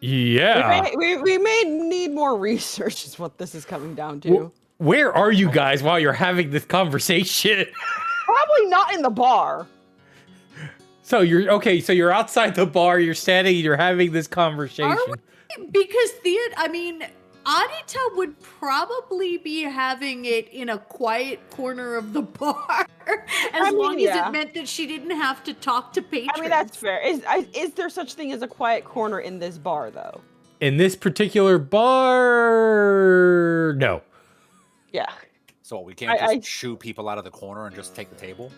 Yeah. We may need more research is what this is coming down to. Where are you guys while you're having this conversation? Probably not in the bar. So you're outside the bar, you're standing, you're having this conversation. Because Anita would probably be having it in a quiet corner of the bar, as long as it meant that she didn't have to talk to patrons. I mean, that's fair. Is there such thing as a quiet corner in this bar, though? In this particular bar, no. Yeah. So we can't just shoo people out of the corner and just take the table?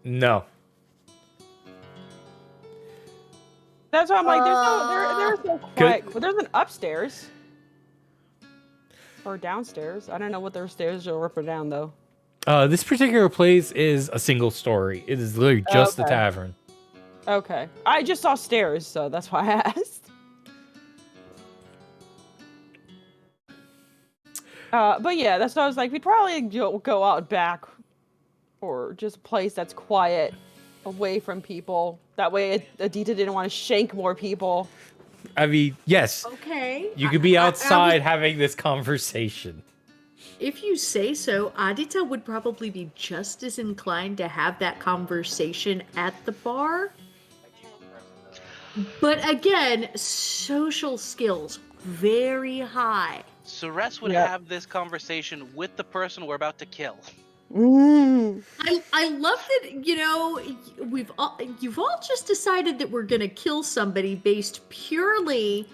No. That's why I'm like, there's no quiet. But there's an upstairs. Or downstairs. I don't know what their stairs are up or down, though. This particular place is a single story. It is literally just the tavern. Okay. I just saw stairs, so that's why I asked. But yeah, that's what I was like. We'd probably go out back, or just a place that's quiet, away from people. That way, Adita didn't want to shank more people. I mean, yes. Okay. You could be outside having this conversation. If you say so, Adita would probably be just as inclined to have that conversation at the bar. But again, social skills, very high. Suresh would have this conversation with the person we're about to kill. I love that, you know, you've all just decided that we're gonna kill somebody based purely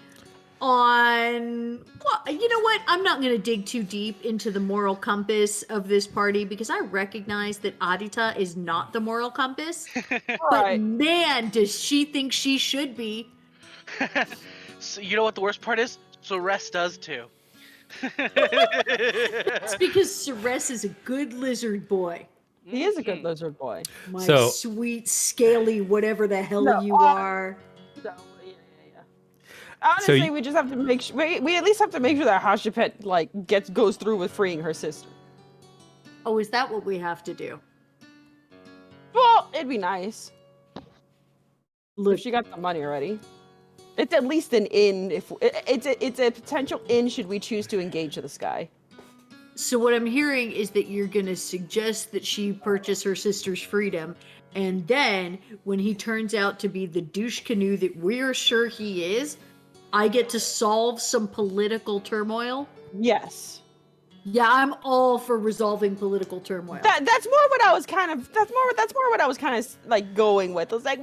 on, well, you know what? I'm not gonna dig too deep into the moral compass of this party because I recognize that Adita is not the moral compass. But man, does she think she should be. So you know what the worst part is? Suresh does too. It's because Ceres is a good lizard boy. He is a good lizard boy. My sweet, scaly, whatever the hell you are. So, yeah. Honestly, we just have to make sure. We at least have to make sure that Hashipet goes through with freeing her sister. Oh, is that what we have to do? Well, it'd be nice. Look, if she got the money already. It's at least an in. If it's a potential in, should we choose to engage this guy? So what I'm hearing is that you're gonna suggest that she purchase her sister's freedom, and then when he turns out to be the douche canoe that we're sure he is, I get to solve some political turmoil. Yes. Yeah, I'm all for resolving political turmoil. That's more what I was kind of. That's more what I was kind of like going with. It's like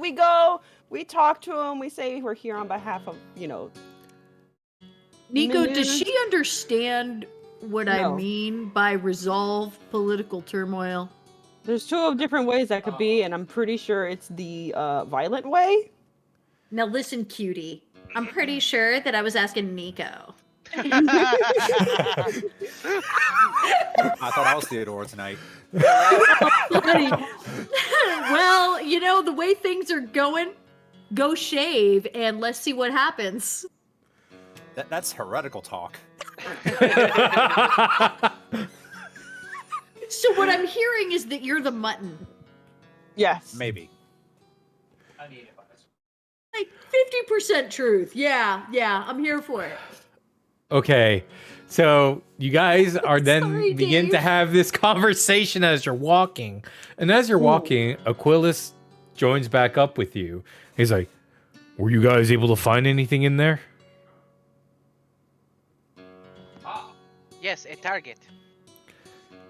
we talk to him, we say we're here on behalf of, Nico, does she understand what I mean by resolve political turmoil? There's two different ways that could be, and I'm pretty sure it's the violent way. Now listen, cutie. I'm pretty sure that I was asking Nico. I thought I was Theodora tonight. Well, the way things are going, go shave and let's see what happens. That's heretical talk. So what I'm hearing is that you're the mutton. Yes. Maybe. Like 50% truth. Yeah, I'm here for it. Okay, so you guys are then begin Dave. to have this conversation as you're walking. And as you're walking, Aquilus joins back up with you. He's like, were you guys able to find anything in there? Yes, a target.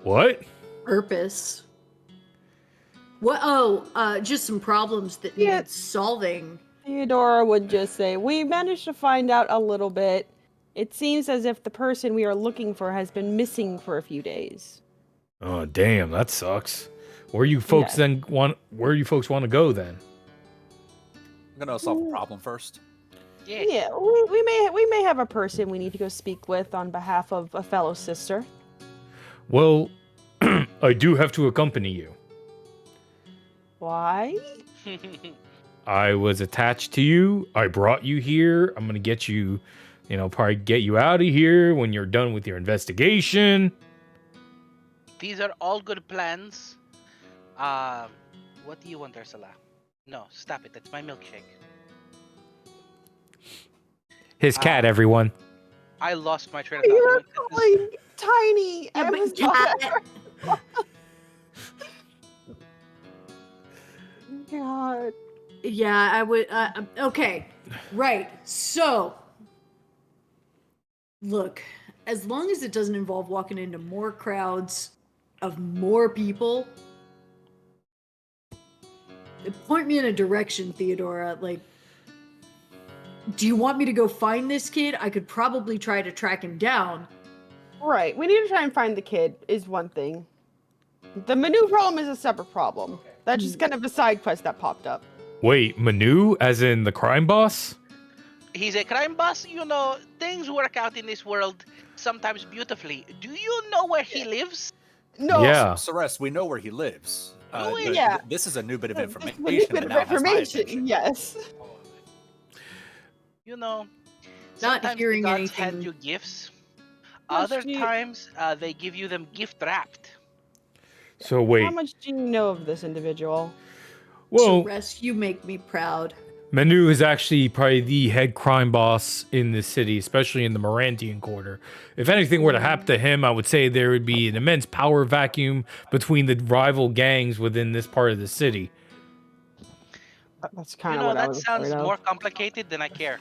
What? Purpose. What? Oh, just some problems that need solving. Theodora would just say, we managed to find out a little bit. It seems as if the person we are looking for has been missing for a few days. Oh, damn, that sucks. Where you folks want to go then? I'm gonna solve the problem first. Yeah, we may have a person we need to go speak with on behalf of a fellow sister. Well, I do have to accompany you. Why? I was attached to you. I brought you here. I'm gonna get you, probably get you out of here when you're done with your investigation. These are all good plans. What do you want, Ursula? No, stop it. That's my milkshake. His cat, everyone. I lost my train of thought. You're calling tiny Amazon. God. Yeah, I would. Okay, right. So, look, as long as it doesn't involve walking into more crowds of more people, point me in a direction, Theodora. Like, do you want me to go find this kid? I could probably try to track him down. Right. We need to try and find the kid is one thing. The Manu problem is a separate problem. That's just kind of a side quest that popped up. Wait, Manu, as in the crime boss? He's a crime boss. You know, things work out in this world sometimes beautifully. Do you know where he lives? No. Yeah. Ceres, we know where he lives. Yeah. This is a new bit of This is information. a new bit that of now has my information, attention. yes. You know, Not sometimes hearing the gods anything. hand you gifts. How Other much do you- times, they give you them gift wrapped. So wait, How much do you know of this individual? well, Ceres, you make me proud. Manu is actually probably the head crime boss in the city, especially in the Morantian quarter. If anything were to happen to him, I would say there would be an immense power vacuum between the rival gangs within this part of the city. That's You kind of know, what I that was sounds afraid of. more complicated than I care.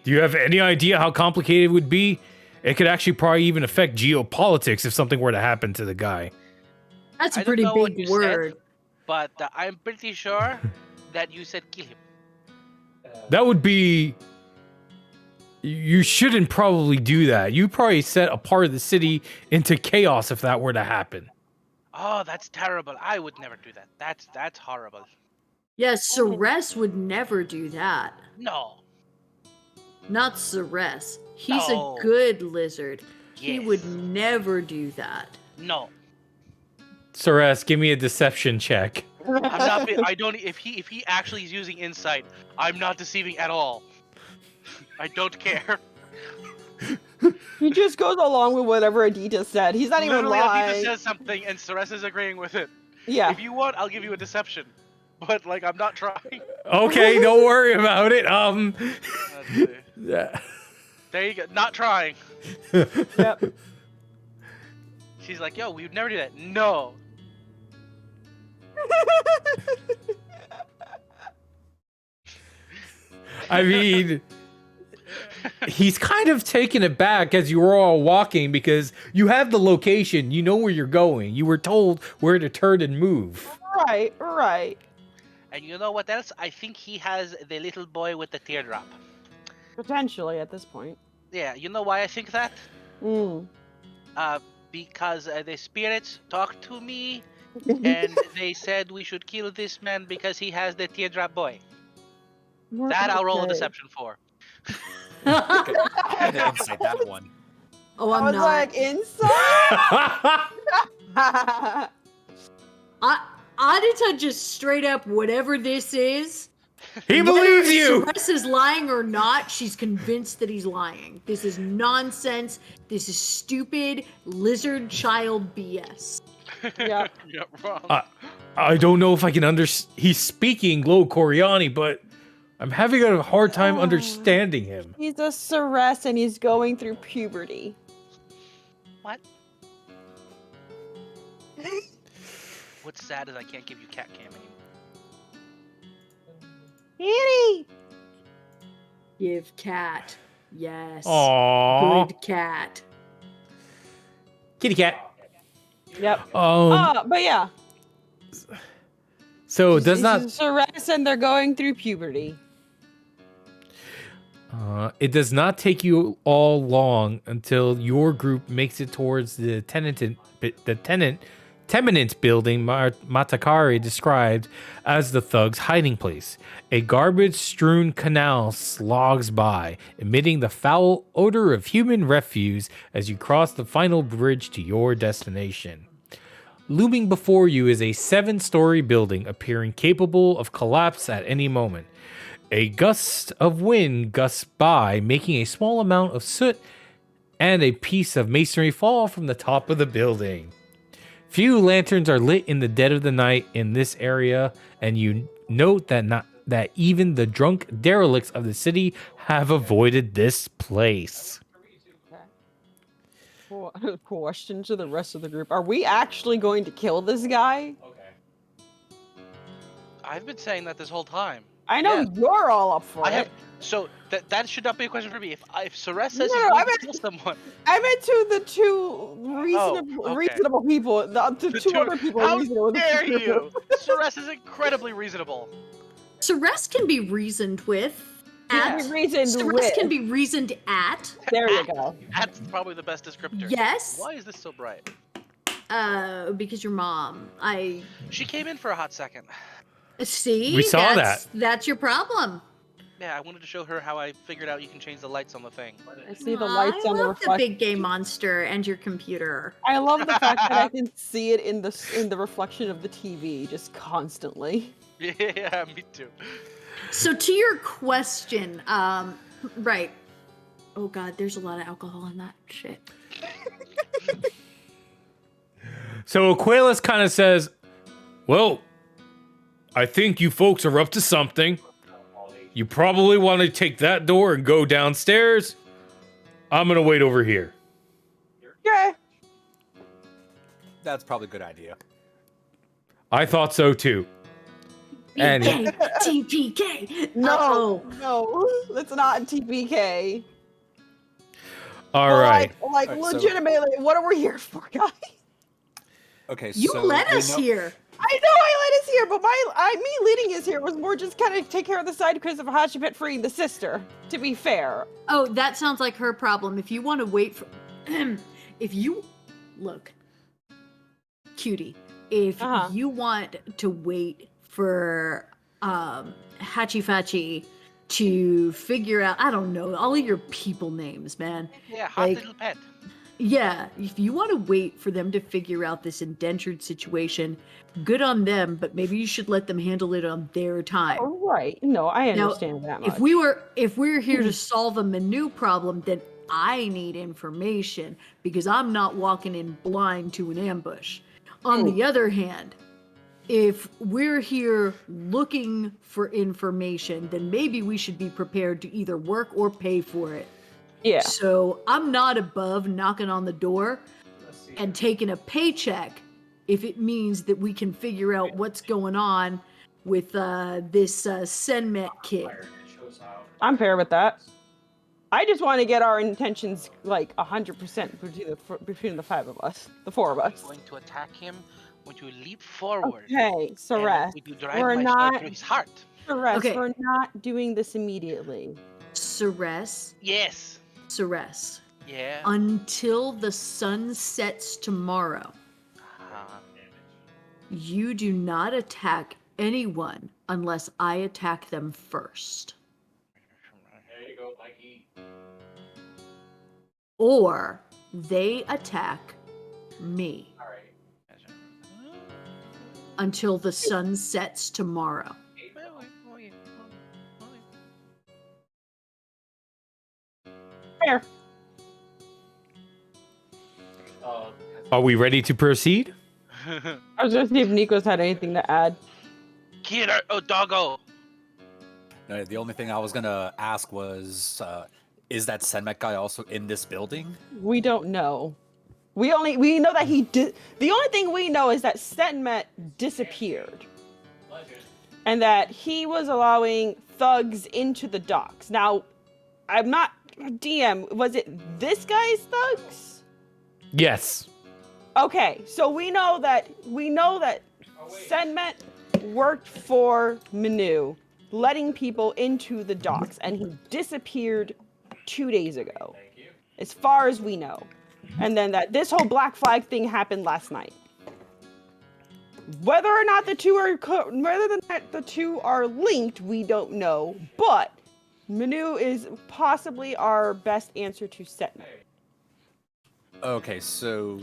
Do you have any idea how complicated it would be? It could actually probably even affect geopolitics if something were to happen to the guy. That's I a don't pretty know what big you word. said, but I'm pretty sure that you said kill him. That would be. You shouldn't probably do that. You probably set a part of the city into chaos if that were to happen. Oh, that's terrible. I would never do that. That's horrible. Yes, Ceres would never do that. No. Not Ceres. He's No. a good lizard. He Yes. would never do that. No. Ceres, give me a deception check. I'm not. I don't. If he actually is using insight, I'm not deceiving at all. I don't care. He just goes along with whatever Adita said. He's not even Literally, Adita lying. says something, and Ceres is agreeing with it. Yeah. If you want, I'll give you a deception. But like, I'm not trying. Okay, don't worry about it. Let's see. Yeah. There you go. Not trying. Yep. She's like, yo, we would never do that. No. I mean, he's kind of taken aback as you were all walking because you have the location, you know where you're going. You were told where to turn and move. Right, right. And you know what else? I think he has the little boy with the teardrop. Potentially at this point. Yeah, you know why I think that? Mm. Because the spirits talked to me, and they said we should kill this man because he has the teardrop boy. That I'll roll a deception for. I didn't say that one. Oh, I I'm was not. like, inside? Adita just straight up, whatever this is. He whether believes you. Ceres is lying or not, she's convinced that he's lying. This is nonsense. This is stupid lizard child BS. Yeah. You're wrong. I don't know if I can understand. He's speaking low Coriani, but I'm having a hard time understanding him. He's a Ceres and he's going through puberty. What? What's sad is I can't give you cat cam anymore. Kitty! Give cat. Yes. Aww. Good cat. Kitty cat. Yep. But yeah. So it does He's not. a Ceres and they're going through puberty. It does not take you all long until your group makes it towards the tenement building Matakari described as the thugs' hiding place. A garbage-strewn canal slogs by, emitting the foul odor of human refuse as you cross the final bridge to your destination. Looming before you is a 7-story building appearing capable of collapse at any moment. A gust of wind gusts by, making a small amount of soot and a piece of masonry fall from the top of the building. Few lanterns are lit in the dead of the night in this area, and you note that even the drunk derelicts of the city have avoided this place. Question to the rest of the group. Are we actually going to kill this guy? I've been saying that this whole time. I know Yeah. you're all up for I have. it. So that should not be a question for me. If Ceres says No, he's I going meant- to kill someone, I meant to the two reasonable, okay. reasonable people. The two other people are How reasonable. dare you? Ceres is incredibly reasonable. Ceres can be reasoned with. At. reasoned Stress with. can be reasoned at. There you go. That's probably the best descriptor. Yes. Why is this so bright? Because your mom. She came in for a hot second. See. We saw That's your problem. Yeah, I wanted to show her how I figured out you can change the lights on the thing. I see the lights on the I love the reflection. big gay monster and your computer. I love the fact that I can see it in the reflection of the TV just constantly. Yeah, me too. So to your question, right. Oh god, there's a lot of alcohol in that shit. So Aquilus kind of says, well, I think you folks are up to something. You probably want to take that door and go downstairs. I'm going to wait over here. Yeah. That's probably a good idea. I thought so too. And TPK. No, it's not TPK. all But, right. Like All right, so- legitimately, what are we here for, guys? Okay, You so let we us know- here. I know I let us here, but me leading us here was more just kind of take care of the side because of Hachipet freeing the sister, to be fair. Oh, that sounds like her problem. If you want to wait for if you look, cutie, if you want to wait for Hachi Fachi to figure out, I don't know, all of your people names, man. Yeah, hot Like- little pet. Yeah, if you want to wait for them to figure out this indentured situation, good on them, but maybe you should let them handle it on their time. Oh, right. No, I Now, understand that much. If we're here to solve a Manu problem, then I need information because I'm not walking in blind to an ambush. On the other hand, if we're here looking for information, then maybe we should be prepared to either work or pay for it. Yeah. So I'm not above knocking on the door and taking a paycheck if it means that we can figure out what's going on with this Senmet kid. I'm fair with that. I just want to get our intentions like 100% between the five of us, the four of I'm us. going to attack him. I'm going to leap forward. Okay, and Ceres, I'm going to drive we're my not- sword through his heart. Ceres, Okay. we're not doing this immediately. Ceres, Yes. Yeah. until the sun sets tomorrow, you do not attack anyone unless I attack them first. Or they attack me until the sun sets tomorrow. Fair. Are we ready to proceed? I was going to see if Nico's had anything to add. Kid, oh doggo. No, the only thing I was gonna ask was, is that Senmet guy also in this building? We don't know. We know that he did. The only thing we know is that Senmet disappeared, and that he was allowing thugs into the docks. Now, I'm not DM. Was it this guy's thugs? Yes. Okay, so we know that Senmet worked for Manu, letting people into the docks, and he disappeared 2 days ago, as far as we know. And then that this whole Black Flag thing happened last night. Whether or not the two are linked, we don't know. But Manu is possibly our best answer to Senmet. Okay, so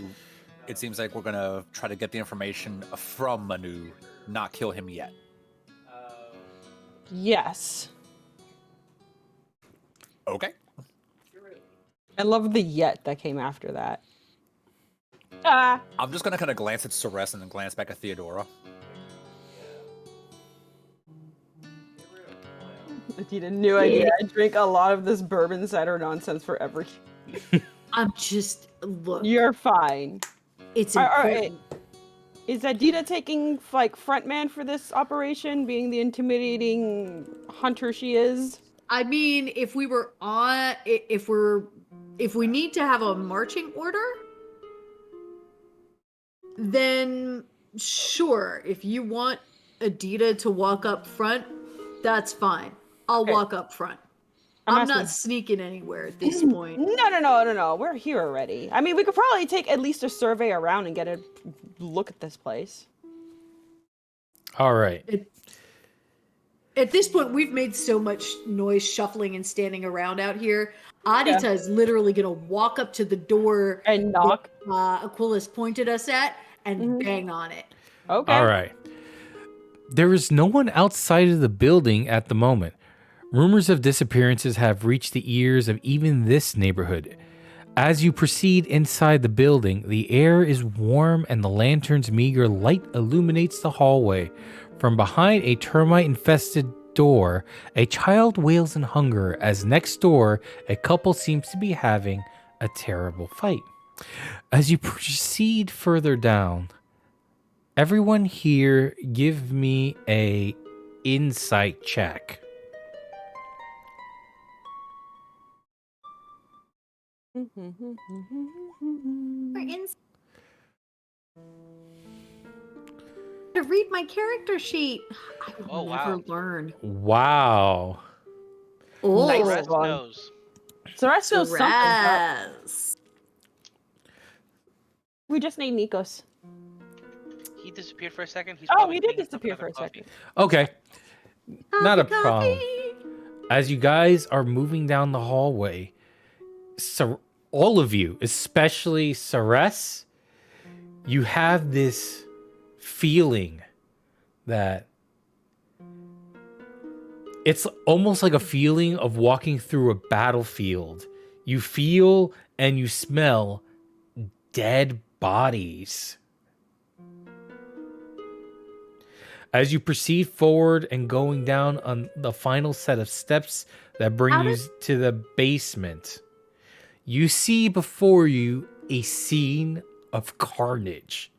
it seems like we're gonna try to get the information from Manu, not kill him yet. Yes. Okay. I love the yet that came after that. Ah. I'm just gonna kind of glance at Ceres and then glance back at Theodora. Adita knew idea. I drink a lot of this bourbon cider nonsense forever. I'm just look. You're fine. It's All right. important. Is Adita taking like front man for this operation, being the intimidating hunter she is? I mean, if we need to have a marching order, then sure. If you want Adita to walk up front, that's fine. I'll Okay. walk up front. I'm asking- not sneaking anywhere at this point. No. We're here already. I mean, we could probably take at least a survey around and get a look at this place. All right. At this point, we've made so much noise shuffling and standing around out here. Adita is literally going to walk up to the door And knock. that Aquilas pointed us at and bang on it. Okay. All right. There is no one outside of the building at the moment. Rumors of disappearances have reached the ears of even this neighborhood. As you proceed inside the building, the air is warm and the lantern's meager light illuminates the hallway. From behind a termite-infested door, a child wails in hunger as next door, a couple seems to be having a terrible fight. As you proceed further down, everyone here give me a insight check. To read my character sheet. I would Oh, never wow. learn. Wow. Oh, Nice. Red one. knows. So that feels something. Raz. We just need Nikos. He disappeared for a second. He's Oh, probably he did getting disappear another for a coffee. second. Okay. Not a Coffee, problem. coffee. As you guys are moving down the hallway, all of you, especially Ceres, you have this feeling that it's almost like a feeling of walking through a battlefield. You feel and you smell dead bodies. As you proceed forward and going down on the final set of steps that bring you to the basement, you see before you a scene of carnage.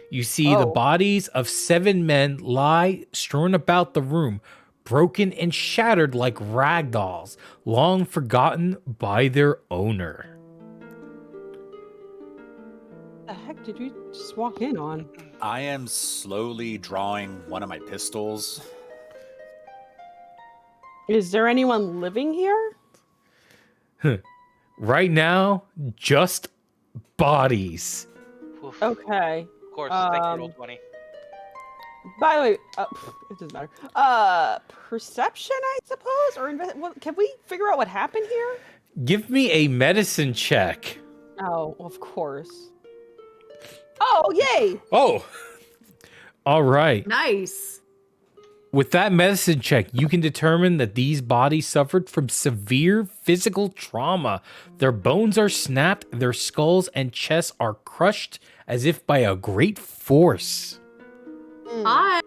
You see the bodies of 7 men lie strewn about the room, broken and shattered like rag dolls, long forgotten by their owner. The heck did you just walk in on? I am slowly drawing one of my pistols. Is there anyone living here? Right now, just bodies. Oof. Okay. Of course, thank you, roll 20. By the way, it doesn't matter. Perception, I suppose, or can we figure out what happened here? Give me a medicine check. Oh, of course. Oh, yay! Oh, all right. Nice. With that medicine check, you can determine that these bodies suffered from severe physical trauma. Their bones are snapped, their skulls and chests are crushed as if by a great force. I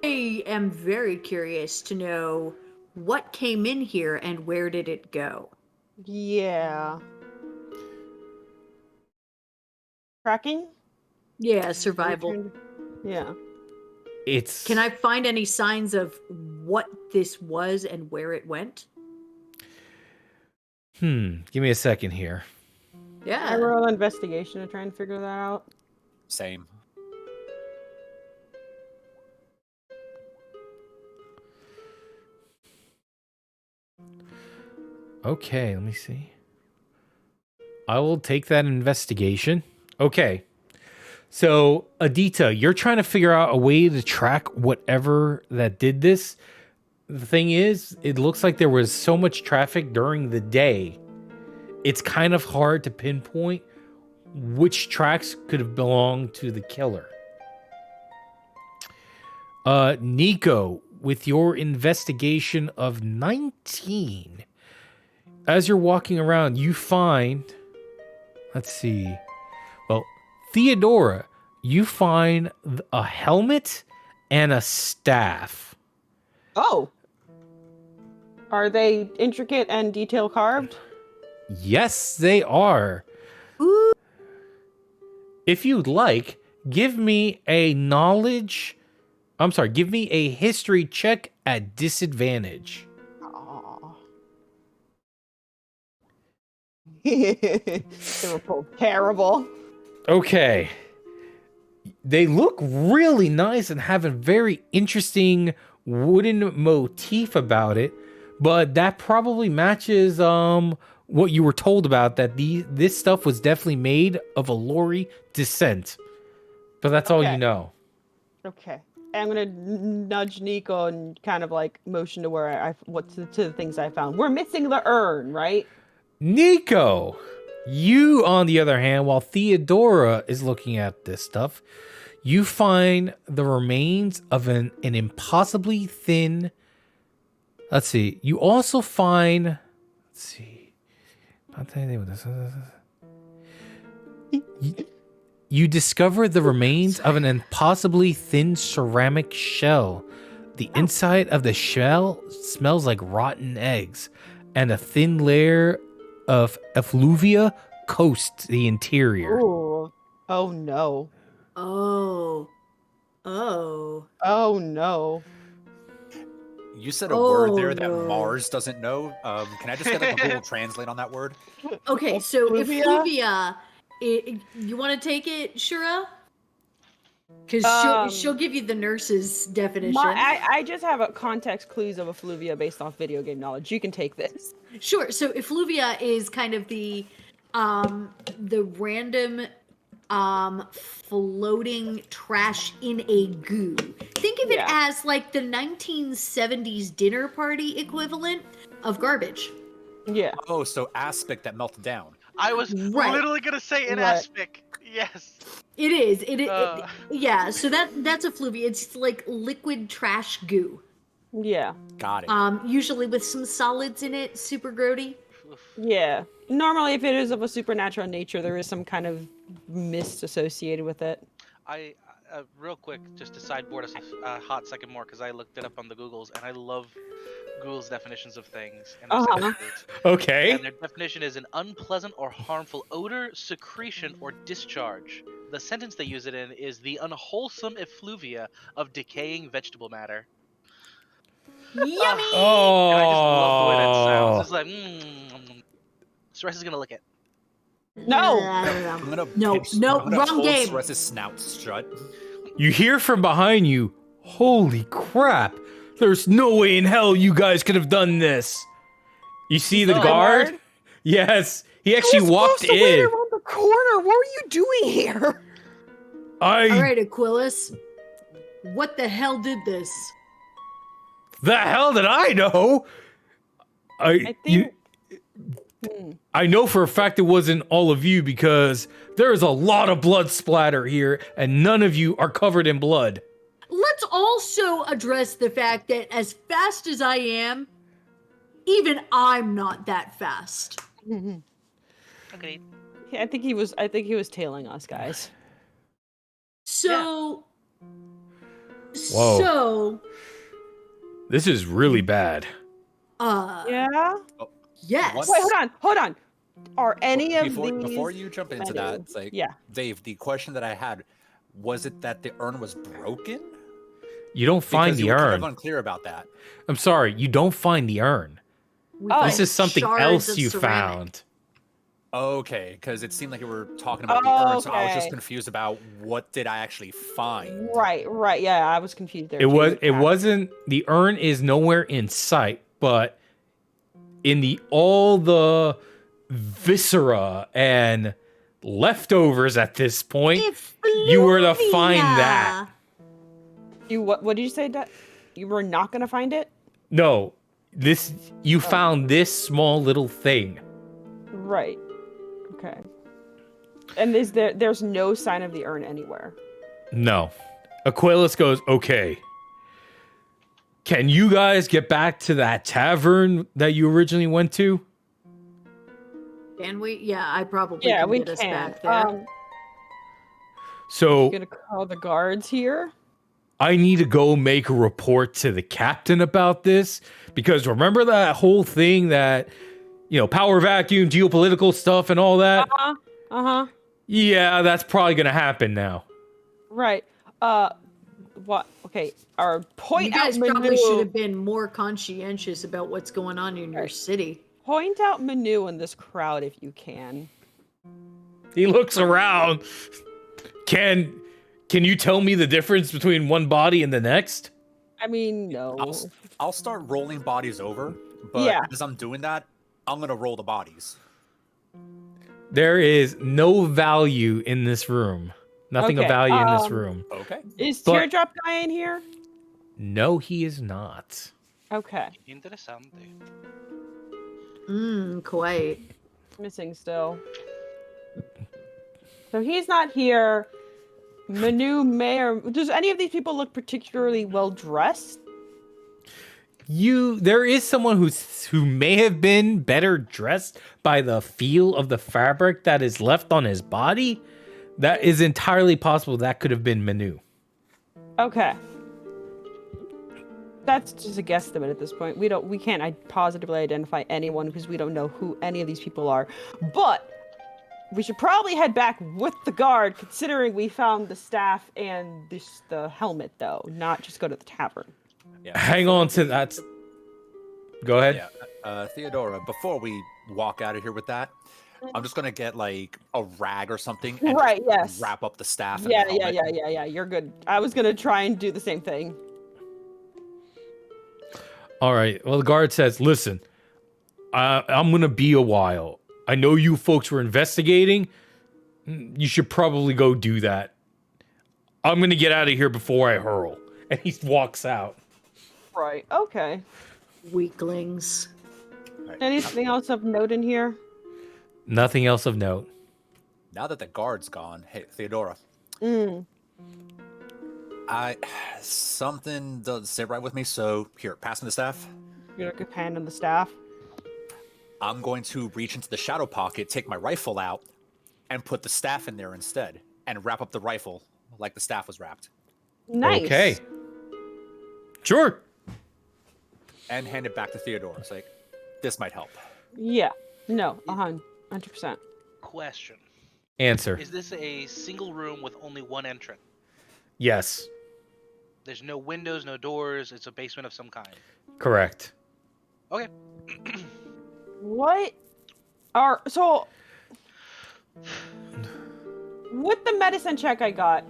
am very curious to know what came in here and where did it go. Yeah. Tracking? Yeah, survival. Yeah. It's Can I find any signs of what this was and where it went? Give me a second here. I Yeah. roll an investigation to try and figure that out. Same. Okay, let me see. I will take that investigation. Okay. So, Adita, you're trying to figure out a way to track whatever that did this. The thing is, it looks like there was so much traffic during the day. It's kind of hard to pinpoint which tracks could have belonged to the killer. Nico, with your investigation of 19, as you're walking around, you find, let's see, well, Theodora, you find a helmet and a staff. Oh. Are they intricate and detail carved? Yes, they are. Ooh. If you'd like, give me a give me a history check at disadvantage. Aw. They were both terrible. Okay. They look really nice and have a very interesting wooden motif about it, but that probably matches what you were told about that this stuff was definitely made of a Lori descent. But that's all you know. Okay. I'm gonna nudge Nico and kind of like motion to where to the things I found. We're missing the urn, right? Nico, you on the other hand, while Theodora is looking at this stuff, you find the remains of an impossibly thin. Let's see. You also find. Let's see. You discover the remains of an impossibly thin ceramic shell. The inside of the shell smells like rotten eggs, and a thin layer of effluvia coats the interior. Ooh. Oh no. Oh. Oh no. You said a word there that no. Mars doesn't know. Can I just get like a Google Translate on that word? Okay, so Effluvia? effluvia, you want to take it, Shura? Because she'll give you the nurse's definition. I just have a context clues of effluvia based off video game knowledge. You can take this. Sure. So effluvia is kind of the random floating trash in a goo. Think of it as like the 1970s dinner party equivalent of garbage. Yeah. Oh, so aspic that melted down. I was literally gonna say an aspic. Yes. It is. Yeah. So that's effluvia. It's like liquid trash goo. Yeah. Got it. Usually with some solids in it. Super grody. Yeah. Normally, if it is of a supernatural nature, there is some kind of mist associated with it. I real quick, just to sideboard us a hot second more, because I looked it up on the Googles, and I love Google's definitions of things. And Okay. And their definition is an unpleasant or harmful odor, secretion, or discharge. The sentence they use it in is the unwholesome effluvia of decaying vegetable matter. Yummy. Oh. And I just love the way that sounds. It's like, Stress is gonna lick it. No. I'm gonna No, wrong hold game. Stress's snout shut. You hear from behind you, holy crap, there's no way in hell you guys could have done this. You see the guard? Yes, he actually walked in. Around the corner. What were you doing here? All right, Aquilus. What the hell did this? The hell did I know? I think. I know for a fact it wasn't all of you because there is a lot of blood splatter here and none of you are covered in blood. Let's also address the fact that as fast as I am, even I'm not that fast. Okay. Yeah, I think he was tailing us, guys. So. Whoa. So. This is really bad. Yeah. Yes. What? Wait, hold on. Are any of these Before you jump into that, it's like, yeah. Dave, the question that I had, was it that the urn was broken? You don't find Because the you were urn. kind of unclear about that. I'm sorry, you don't find the urn. We Oh. find This is something shards else of you ceramic. found. Okay, because it seemed like you were talking about the urn, so I was just Okay. confused about what did I actually find. Right. Yeah, I was confused there. It too. wasn't the urn is nowhere in sight, but in all the viscera and leftovers at this point, you were to find that. You what did you say, Dad? You were not gonna find it? No, you found this small little thing. Right. Okay. And there's no sign of the urn anywhere. No. Aquilus goes, okay. Can you guys get back to that tavern that you originally went to? Can we? Yeah, I probably Yeah, can we get us can. back there. So You gonna call the guards here? I need to go make a report to the captain about this because remember that whole thing that, power vacuum, geopolitical stuff and all that? Uh-huh. Yeah, that's probably going to happen now. Right. What? Okay. Our point You guys out probably Manu. should have been more conscientious about what's going on in your city. Point out Manu in this crowd if you can. He looks around. Can you tell me the difference between one body and the next? I mean, no. I'll start rolling bodies over But Yeah. as I'm doing that, I'm gonna roll the bodies. There is no value in this room. Nothing of Okay, value in this room. Okay. Is But- Teardrop guy in here? No, he is not. Okay. Interesante. Quite. Missing still. So he's not here. Manu Mayor. Does any of these people look particularly well dressed? There is someone who may have been better dressed by the feel of the fabric that is left on his body. That is entirely possible. That could have been Manu. Okay. That's just a guesstimate at this point. We can't positively identify anyone because we don't know who any of these people are. But we should probably head back with the guard, considering we found the staff and the helmet, though, not just go to the tavern. Yeah. Hang on to that. Go ahead. Yeah. Theodora, before we walk out of here with that, I'm just gonna get like a rag or something and Right, just yes. wrap up the staff. And Yeah, the yeah, helmet. yeah. You're good. I was gonna try and do the same thing. All right. Well, the guard says, listen, I'm going to be a while. I know you folks were investigating. You should probably go do that. I'm going to get out of here before I hurl. And he walks out. Right. Okay. Weaklings. Right. Anything else of note in here? Nothing else of note. Now that the guard's gone, hey Theodora, Mm. something doesn't sit right with me. So here, pass me the staff. You're a good hand on the staff. I'm going to reach into the shadow pocket, take my rifle out, and put the staff in there instead, and wrap up the rifle like the staff was wrapped, Nice. Okay. Sure. and hand it back to Theodora. It's like, this might help. Yeah. No. 100%. Question. Answer. Is this a single room with only one entrance? Yes. There's no windows, no doors. It's a basement of some kind. Correct. Okay. What are so with the medicine check I got,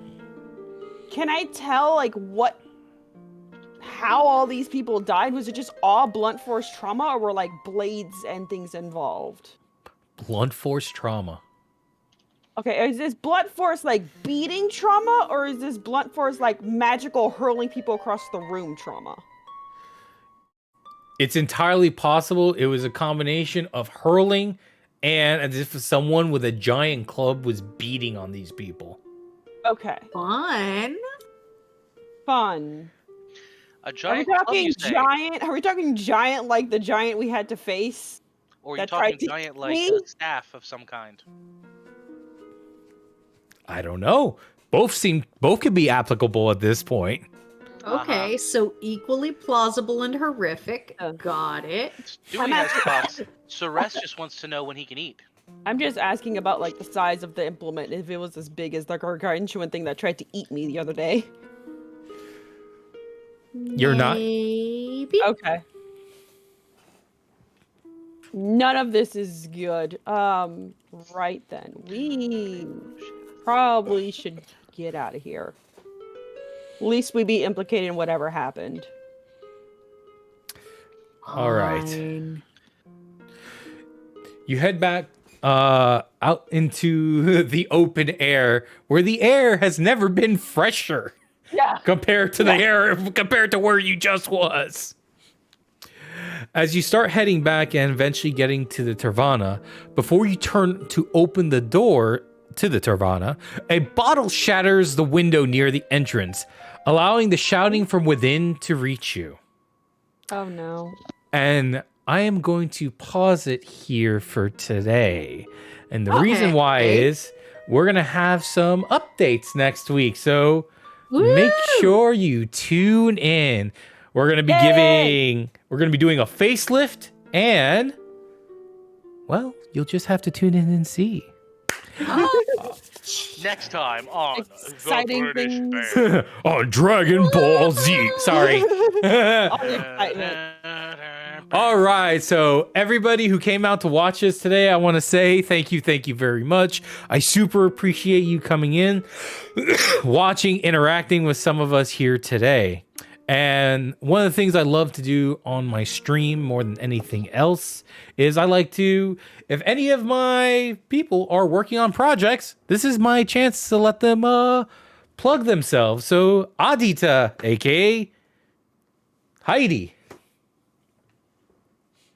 can I tell like how all these people died? Was it just all blunt force trauma or were like blades and things involved? Blunt force trauma. Okay, is this blunt force like beating trauma or is this blunt force like magical hurling people across the room trauma? It's entirely possible it was a combination of hurling and as if someone with a giant club was beating on these people. Okay. Fun. Fun. A Are we giant club, talking you say? giant? Are we talking giant like the giant we had to face? Or are you that talking tried to giant eat like me? a staff of some kind? I don't know. Both could be applicable at this point. Okay, so equally plausible and horrific. Got it. Stewie has thoughts. Ceres just wants to know when he can eat. I'm just asking about like the size of the implement, if it was as big as the gargantuan thing that tried to eat me the other day. You're not. Maybe. Okay. None of this is good. Right then. We probably should get out of here. At least we be implicated in whatever happened. All right. Fine. You head back out into the open air where the air has never been fresher Yeah. compared to compared to where you just was. As you start heading back and eventually getting to the Tirvana, before you turn to open the door to the Tirvana, a bottle shatters the window near the entrance, allowing the shouting from within to reach you. Oh no. And I am going to pause it here for today. And the reason why Okay. is we're going to have some updates next week. So make sure you tune in. We're going to be doing a facelift and well, you'll just have to tune in and see. Next time on Exciting the Burnished things. Band. On Dragon Ball Z. Sorry. All the excitement. All right, so everybody who came out to watch us today, I want to say thank you very much. I super appreciate you coming in, watching, interacting with some of us here today. And one of the things I love to do on my stream more than anything else is I like to, if any of my people are working on projects, this is my chance to let them plug themselves. So Adita, aka Heidi.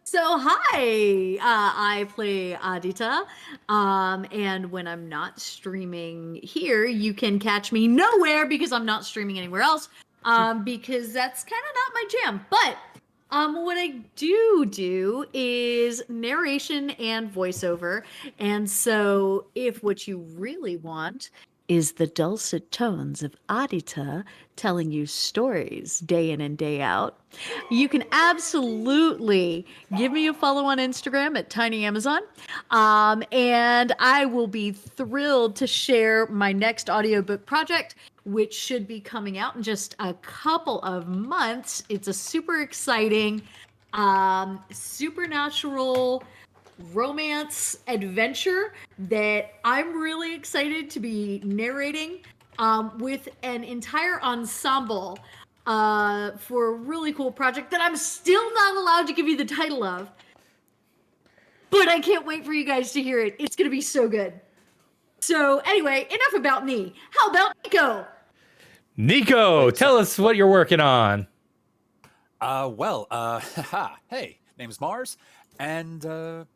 So hi, I play Adita, and when I'm not streaming here, you can catch me nowhere because I'm not streaming anywhere else, because that's kind of not my jam. But what I do is narration and voiceover, and so if what you really want is the dulcet tones of Adita telling you stories day in and day out, you can absolutely give me a follow on Instagram at Tiny Amazon. And I will be thrilled to share my next audiobook project, which should be coming out in just a couple of months. It's a super exciting supernatural romance adventure that I'm really excited to be narrating with an entire ensemble for a really cool project that I'm still not allowed to give you the title of. But I can't wait for you guys to hear it. It's going to be so good. So anyway, enough about me. How about Nico? Nico, tell us what you're working on. Hey, name's Mars, and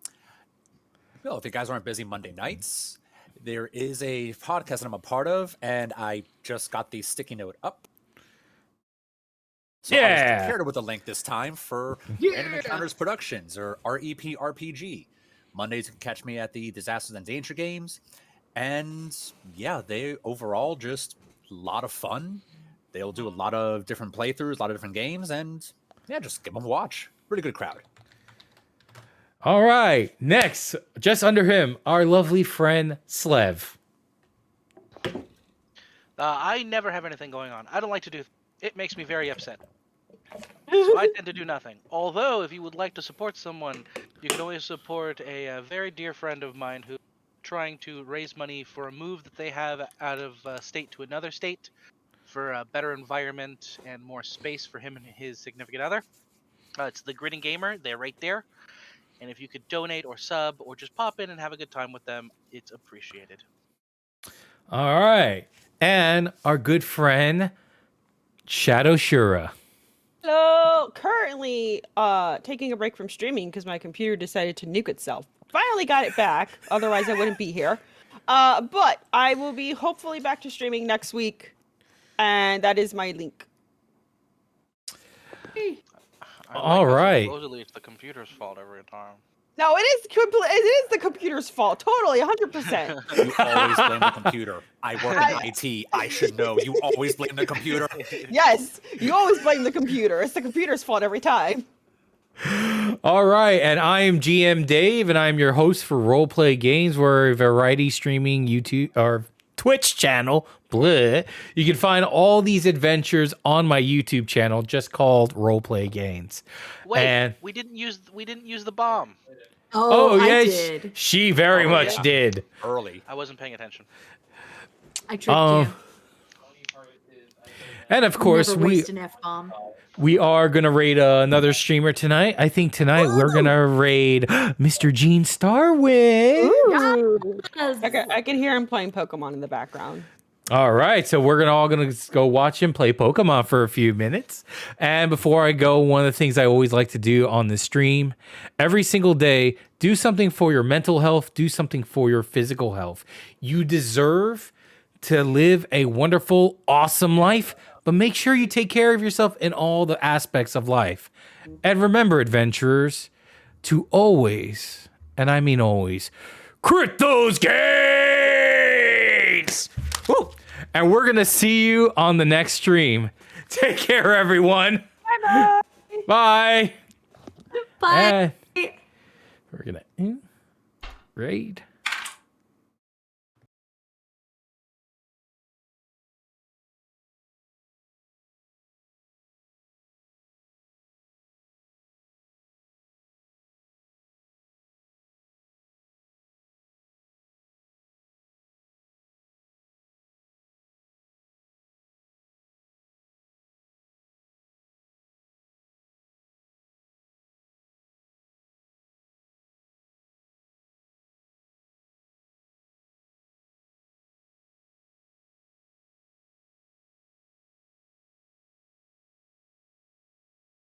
well, if you guys aren't busy Monday nights, there is a podcast that I'm a part of, and I just got the sticky note up. So I was prepared with a link this time for Random Encounters Productions, or REP RPG. Mondays you can catch me at the Disasters and Danger Games, and yeah, they overall just a lot of fun. They'll do a lot of different playthroughs, a lot of different games, and yeah, just give them a watch. Really good crowd. All right, next, just under him, our lovely friend Slev. I never have anything going on. I don't like to do. It makes me very upset. So I tend to do nothing. Although, if you would like to support someone, you can always support a very dear friend of mine who's trying to raise money for a move that they have out of state to another state for a better environment and more space for him and his significant other. It's the Grinning Gamer. They're right there. And if you could donate or sub or just pop in and have a good time with them, it's appreciated. All right. And our good friend, Shadow Shura. Hello. Currently taking a break from streaming because my computer decided to nuke itself. Finally got it back. Otherwise, I wouldn't be here. But I will be hopefully back to streaming next week. And that is my link. All right. Supposedly, it's the computer's fault every time. No, it is the computer's fault. Totally, 100%. You always blame the computer. I work in IT. I should know. You always blame the computer. Yes, you always blame the computer. It's the computer's fault every time. All right, and I am GM Dave, and I'm your host for Roleplay Games. We're a variety streaming YouTube or Twitch channel. Bleh. You can find all these adventures on my YouTube channel, just called Roleplay Games. Wait, and we didn't use the bomb. Oh, yeah, I did. she very much did. Early. I wasn't paying attention. I tricked you. And of course, Never waste an F-bomb. we are gonna raid another streamer tonight. I think tonight we're gonna raid Mr. Gene Starwick. Yes. I can hear him playing Pokemon in the background. All right, so we're all gonna go watch him play Pokemon for a few minutes. And before I go, one of the things I always like to do on the stream, every single day, do something for your mental health, do something for your physical health. You deserve to live a wonderful, awesome life, but make sure you take care of yourself in all the aspects of life. And remember, adventurers, to always, and I mean always, crit those games! Woo! And we're going to see you on the next stream. Take care, everyone. Bye-bye. Bye. Bye. And we're going to raid.